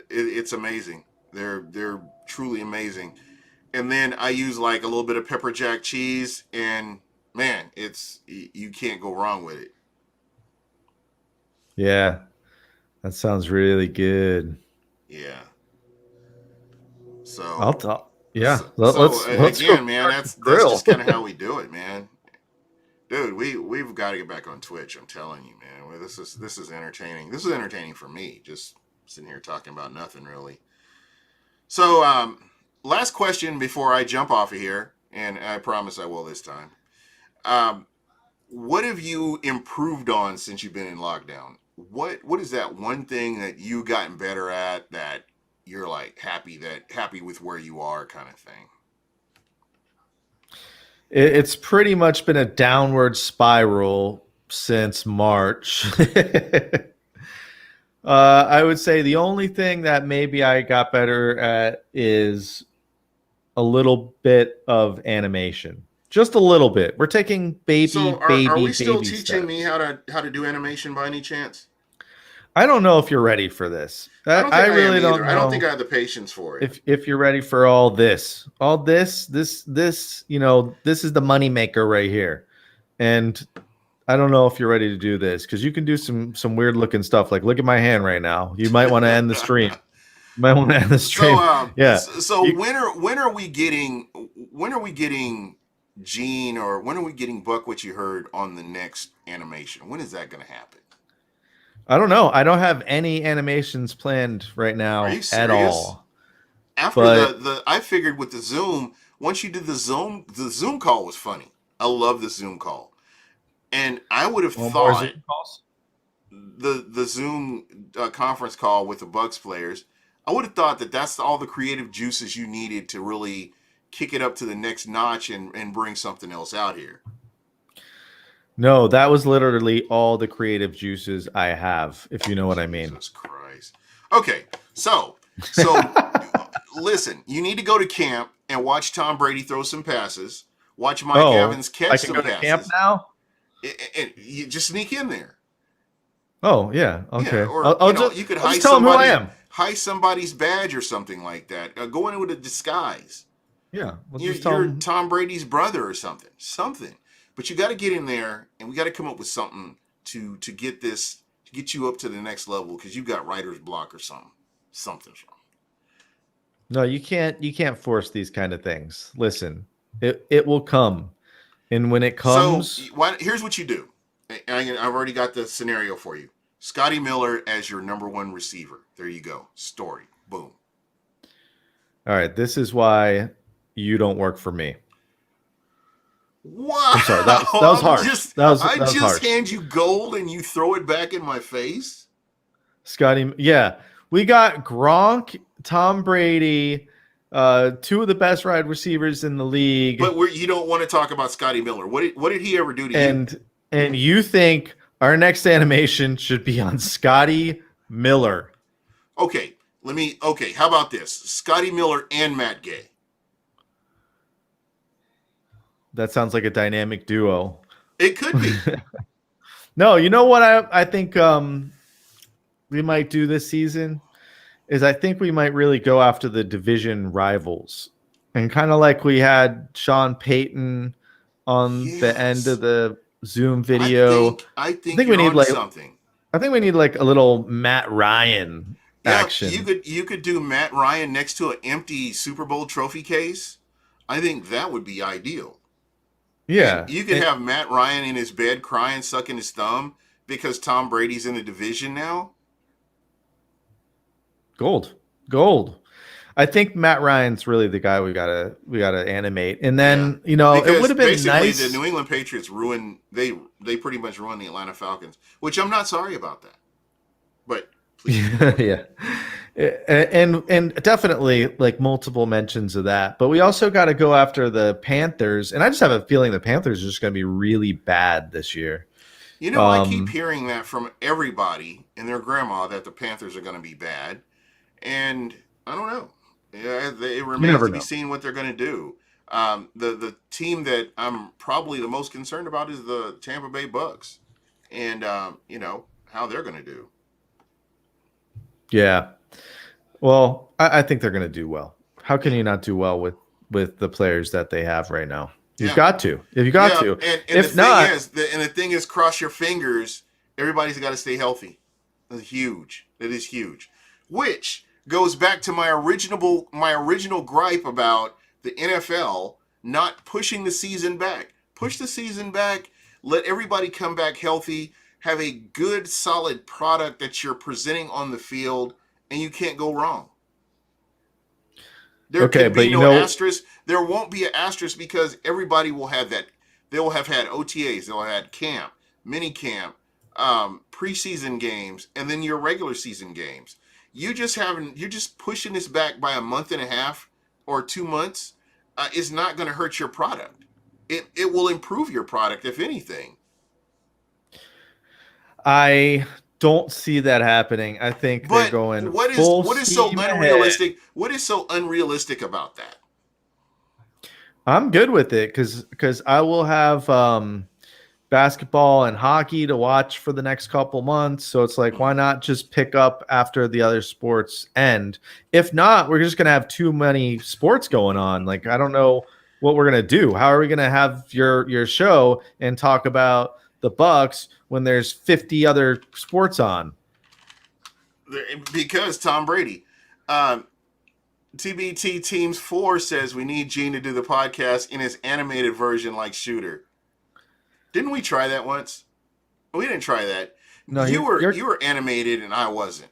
it's amazing. They're truly amazing. And then I use like a little bit of pepper jack cheese, and man, you can't go wrong with it. Yeah, that sounds really good. Yeah. I'll So talk. Yeah, so, so let's go again, man, that's grill. just kind of how we do it, man. Dude, we've got to get back on Twitch. I'm telling you, man. This is entertaining. This is entertaining for me. Just sitting here talking about nothing really. So, last question before I jump off of here, and I promise I will this time. What have you improved on since you've been in lockdown? What is that one thing that you gotten better at that you're like happy with where you are kind of thing? It's pretty much been a downward spiral since March. I would say the only thing that maybe I got better at is a little bit of animation. Just a little bit. We're taking So are we still baby teaching me steps. how to do animation by any chance? I don't know if you're ready for this. I don't I think I am really don't either. I don't think know I have the patience for it. if you're ready for all this. All this, this is the moneymaker right here. And I don't know if you're ready to do this because you can do some weird looking stuff. Like look at my hand right now. You might want to end the stream. You might want to end the stream. Yeah. So when are we getting Gene or when are we getting Buck What You Heard on the next animation? When is that going to happen? I don't know. I don't have any animations planned right now Are you at serious? all. After the I figured with the Zoom, once you did the Zoom call was funny. I love the Zoom call. And I would have thought the Zoom conference call with the Bucs players, I would have thought that that's all the creative juices you needed to really kick it up to the next notch and bring something else out here. No, that was literally all the creative juices I have, if you know what I mean. Jesus Christ. Okay, so listen, you need to go to camp and watch Tom Brady throw some passes. Watch Mike Evans catch some passes. I can go to camp now? And you just sneak in there. Oh, yeah. Okay. Yeah, or you could just tell them who I am. Hide somebody's badge or something like that. Go in with a disguise. Yeah. You're Tom Brady's brother or something. Something. But you got to get in there, and we got to come up with something to get you up to the next level because you've got writer's block or something. Something's wrong. No, you can't force these kind of things. Listen, it will come, and when it comes, so here's what you do. I've already got the scenario for you. Scotty Miller as your number one receiver. There you go. Story. Boom. All right. This is why you don't work for me. Wow. I'm sorry. That was harsh. I just hand you gold and you throw it back in my face? Scotty, yeah. We got Gronk, Tom Brady, two of the best wide receivers in the league. But you don't want to talk about Scotty Miller. What did he ever do to you? And you think our next animation should be on Scotty Miller. Okay. How about this? Scotty Miller and Matt Gay. That sounds like a dynamic duo. It could be. No, you know what I think we might do this season is I think we might really go after the division rivals. And kind of like we had Sean Payton on the end of the Zoom video. I think we need something. I think we need like a little Matt Ryan action. You could do Matt Ryan next to an empty Super Bowl trophy case. I think that would be ideal. Yeah. And you could have Matt Ryan in his bed crying, sucking his thumb because Tom Brady's in the division now. Gold. I think Matt Ryan's really the guy we gotta animate. And then, because it would have been nice. The New England Patriots they pretty much ruined the Atlanta Falcons, which I'm not sorry about that. But yeah. And definitely like multiple mentions of that. But we also got to go after the Panthers. And I just have a feeling the Panthers are just going to be really bad this year. I keep hearing that from everybody and their grandma that the Panthers are going to be bad. And I don't know. Yeah, it remains to be seen what they're going to do. The team that I'm probably the most concerned about is the Tampa Bay Bucs. And, how they're going to do. Yeah. Well, I think they're going to do well. How can you not do well with the players that they have right now? You've got to. If you got to. And the thing is, cross your fingers. Everybody's got to stay healthy. That's huge. That is huge. Which goes back to my original gripe about the NFL not pushing the season back. Push the season back. Let everybody come back healthy. Have a good, solid product that you're presenting on the field, and you can't go wrong. There could be no asterisk. There won't be an asterisk because everybody will have They will have had OTAs. They'll have had camp, mini camp, preseason games, and then your regular season games. You're just pushing this back by a month and a half or 2 months. Is not going to hurt your product. It will improve your product, if anything. I don't see that happening. I think they're going what is so unrealistic? Ahead. What is so unrealistic about that? I'm good with it because I will have basketball and hockey to watch for the next couple months. So it's like, why not just pick up after the other sports end? If not, we're just going to have too many sports going on. Like, I don't know what we're going to do. How are we going to have your show and talk about the Bucs when there's 50 other sports on? Because Tom Brady. TBT Teams 4 says we need Gene to do the podcast in his animated version like Shooter. Didn't we try that once? We didn't try that. No, you were animated and I wasn't.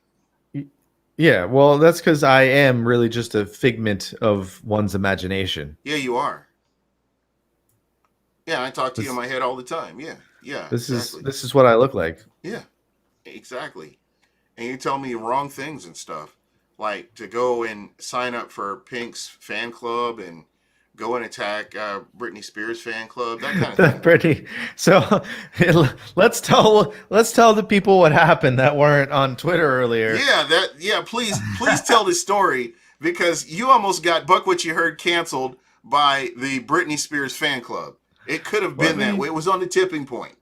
Yeah, well, that's because I am really just a figment of one's imagination. Yeah, you are. Yeah, I talk to you in my head all the time. Yeah. This is what I look like. Yeah, exactly. And you tell me wrong things and stuff. Like to go and sign up for Pink's fan club and go and attack Britney Spears fan club, that kind of thing. So let's tell the people what happened that weren't on Twitter earlier. Please tell the story because you almost got Buck What You Heard canceled by the Britney Spears fan club. It could have been that way. It was on the tipping point.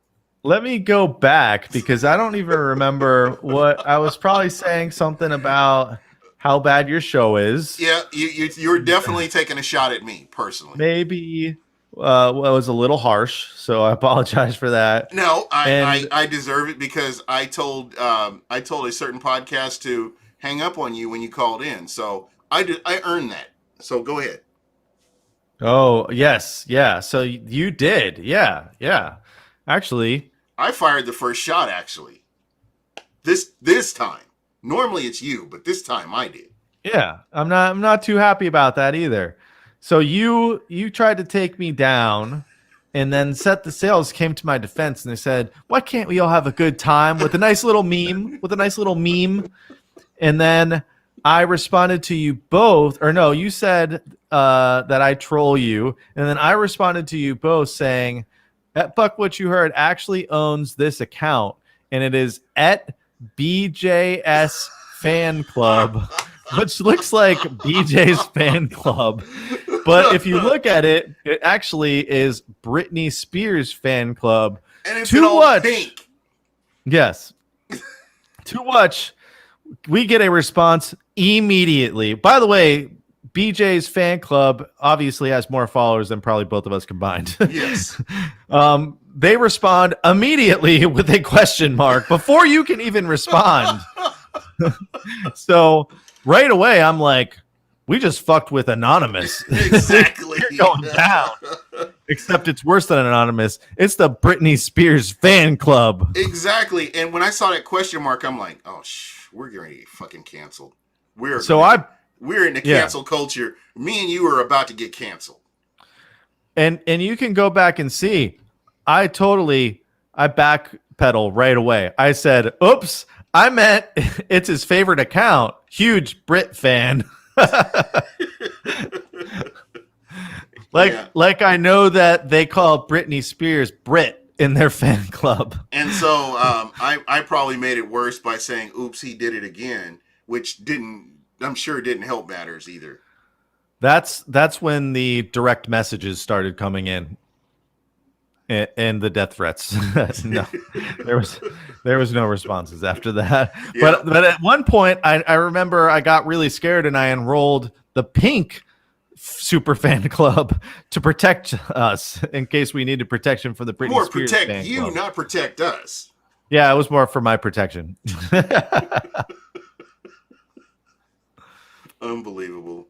Let me go back because I don't even remember what I was probably saying something about how bad your show is. Yeah, you're definitely taking a shot at me personally. Maybe it was a little harsh, so I apologize for that. No, I deserve it because I told a certain podcast to hang up on you when you called in. So I earned that. So go ahead. Oh, yes. Yeah. So you did. Yeah. Actually, I fired the first shot actually. This time. Normally it's you, but this time I did. Yeah, I'm not too happy about that either. So you tried to take me down, and then Set the Sales came to my defense, and they said, "Why can't we all have a good time with a nice little meme? And then I responded to you both, or no, you said that I troll you, and then I responded to you both saying, "At Buck What You Heard actually owns this account, and it is at BJS Fan Club," which looks like BJ's Fan Club. But if you look at it, it actually is Britney Spears Fan Club. And it's all pink. Yes. To watch, we get a response immediately. By the way, BJ's Fan Club obviously has more followers than probably both of us combined. Yes. They respond immediately with a question mark before you can even respond. So right away, I'm like, we just fucked with Anonymous. Exactly. You're going down. Except it's worse than Anonymous. It's the Britney Spears Fan Club. Exactly. And when I saw that question mark, I'm like, oh, we're getting to get fucking canceled. We're in the cancel culture. Me and you are about to get canceled. And you can go back and see. I backpedal right away. I said, oops, I meant it's his favorite account. Huge Brit fan. Like I know that they call Britney Spears Brit in their fan club. And so I probably made it worse by saying, oops, he did it again, which I'm sure didn't help matters either. That's when the direct messages started coming in. And the death threats. No, there was no responses after that. Yeah. But at one point, I remember I got really scared and I enrolled the pink super fan club to protect us in case we needed protection for the Britney Spears fan protect you, club. Not protect us. Yeah, it was more for my protection. Unbelievable.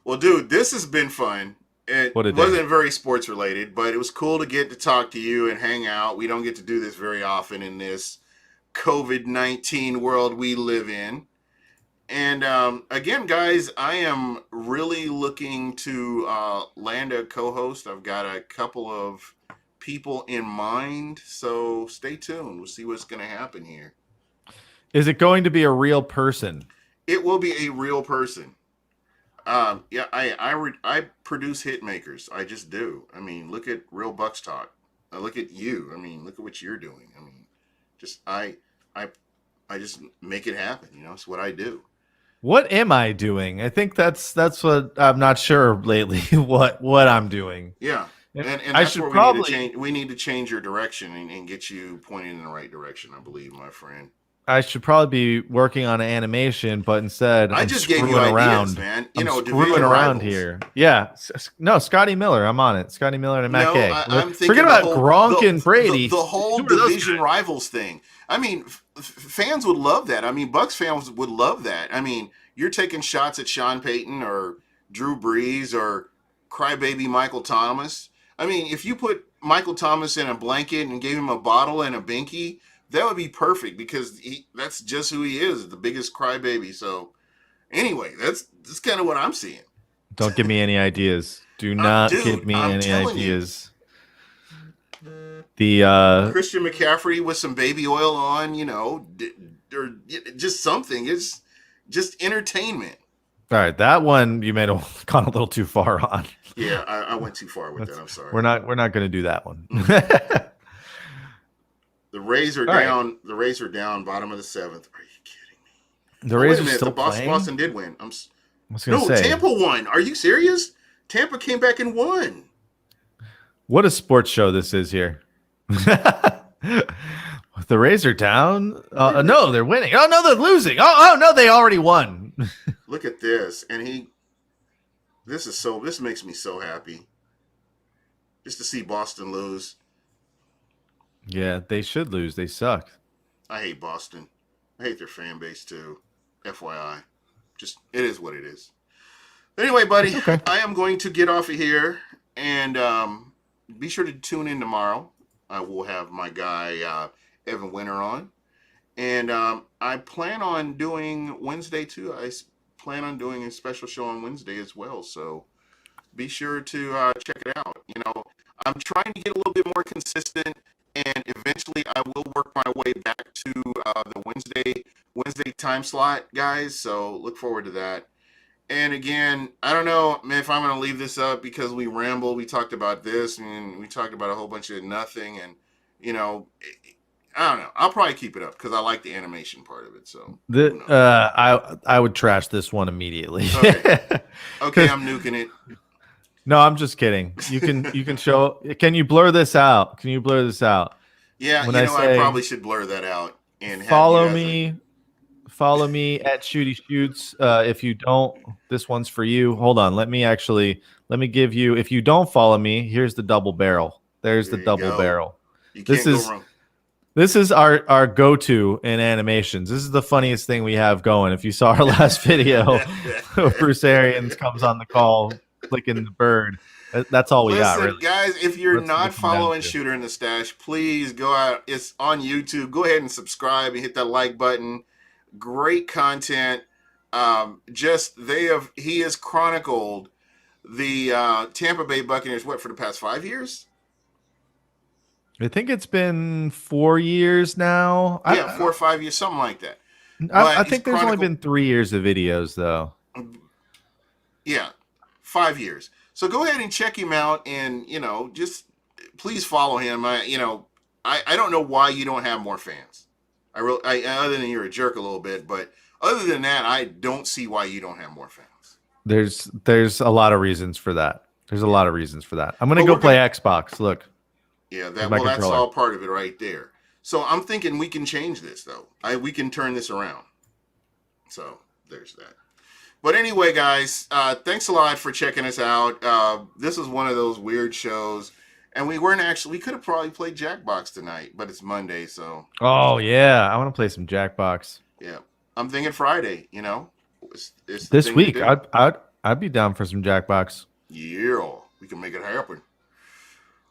Well, dude, this has been fun. It wasn't very sports related, but it was cool to get to talk to you and hang out. We don't get to do this very often in this COVID-19 world we live in. And again, guys, I am really looking to land a co-host. I've got a couple of people in mind. So stay tuned. We'll see what's going to happen here. Is it going to be a real person? It will be a real person. Yeah, I produce hit makers. I just do. I mean, look at Real Bucs Talk. Look at you. I mean, look at what you're doing. I mean, just I just make it happen. You know, it's what I do. What am I doing? I think that's what I'm not sure lately. what I'm doing. Yeah, and I that's should where probably we need to change. We need to change your direction and get you pointed in the right direction. I believe, my friend. I should probably be working on an animation, but instead I I'm just screwing gave you ideas, around, man. I'm screwing around here. Yeah, no, Scotty Miller. I'm on it. Scotty Miller and Matt Gay. I'm thinking forget about Gronk and Brady. The whole division rivals thing. I mean, fans would love that. I mean, Bucs fans would love that. I mean, you're taking shots at Sean Payton or Drew Brees or crybaby Michael Thomas. I mean, if you put Michael Thomas in a blanket and gave him a bottle and a binky, that would be perfect because that's just who he is, the biggest crybaby. So anyway, that's kind of what I'm seeing. Don't give me any ideas. Do not give me any ideas. The Christian McCaffrey with some baby oil on, you know, or just something. It's just entertainment. All right, that one you may have gone a little too far on. Yeah, I went too far with that. I'm sorry. We're not going to do that one. The Rays are down. Right. The Rays are down. Bottom of the 7th. Are you kidding me? The Rays are still playing. Boston did win. I was going to say Tampa won. Are you serious? Tampa came back and won. What a sports show this is here. The Rays are down. No, they're winning. Oh no, they're losing. Oh no, they already won. Look at this, and this makes me so happy. Just to see Boston lose. Yeah, they should lose. They suck. I hate Boston. I hate their fan base too. FYI. Just, it is what it is. Anyway, buddy, okay. I am going to get off of here and be sure to tune in tomorrow. I will have my guy Evan Winter on. And I plan on doing Wednesday too. I plan on doing a special show on Wednesday as well. So be sure to check it out. You know, I'm trying to get a little bit more consistent. And eventually, I will work my way back to the Wednesday time slot, guys. So look forward to that. And again, I don't know if I'm going to leave this up because we rambled. We talked about this and we talked about a whole bunch of nothing. And, you know, I don't know. I'll probably keep it up because I like the animation part of it. So I would trash this one immediately. Okay, I'm nuking it. No, I'm just kidding. You can show. Can you blur this out? Can you blur this out? Yeah, when I probably should blur that out and follow me. Follow me at Shooty Shoots. If you don't, this one's for you. Hold on. Let me give you. If you don't follow me, here's the double barrel. There's the double barrel. This is our go-to in animations. This is the funniest thing we have going. If you saw our last video, Bruce Arians comes on the call. Clicking the bird. That's all we got, really. Guys, if you're not following Shooter in the Stash, please go out. It's on YouTube. Go ahead and subscribe and hit that like button. Great content. He has chronicled the Tampa Bay Buccaneers, for the past 5 years? I think it's been 4 years now. 4 or 5 years, something like that. I think there's only been 3 years of videos, though. Yeah. 5 years. So go ahead and check him out and, you know, just please follow him. I don't know why you don't have more fans. Other than you're a jerk a little bit, but other than that, I don't see why you don't have more fans. There's a lot of reasons for that. I'm going to go play Xbox. Look. Yeah, that's all part of it right there. So I'm thinking we can change this though. We can turn this around. So there's that. But anyway, guys, thanks a lot for checking us out. This was one of those weird shows, and we could have probably played Jackbox tonight, but it's Monday, so. Oh yeah, I want to play some Jackbox. Yeah, I'm thinking Friday. You know, it's this week. I'd be down for some Jackbox. Yeah, we can make it happen.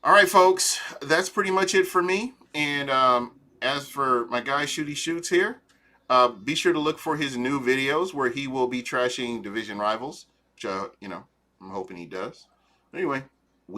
All right, folks, that's pretty much it for me. And as for my guy Shooty Shoots here. Be sure to look for his new videos where he will be trashing division rivals, which, I'm hoping he does. Anyway,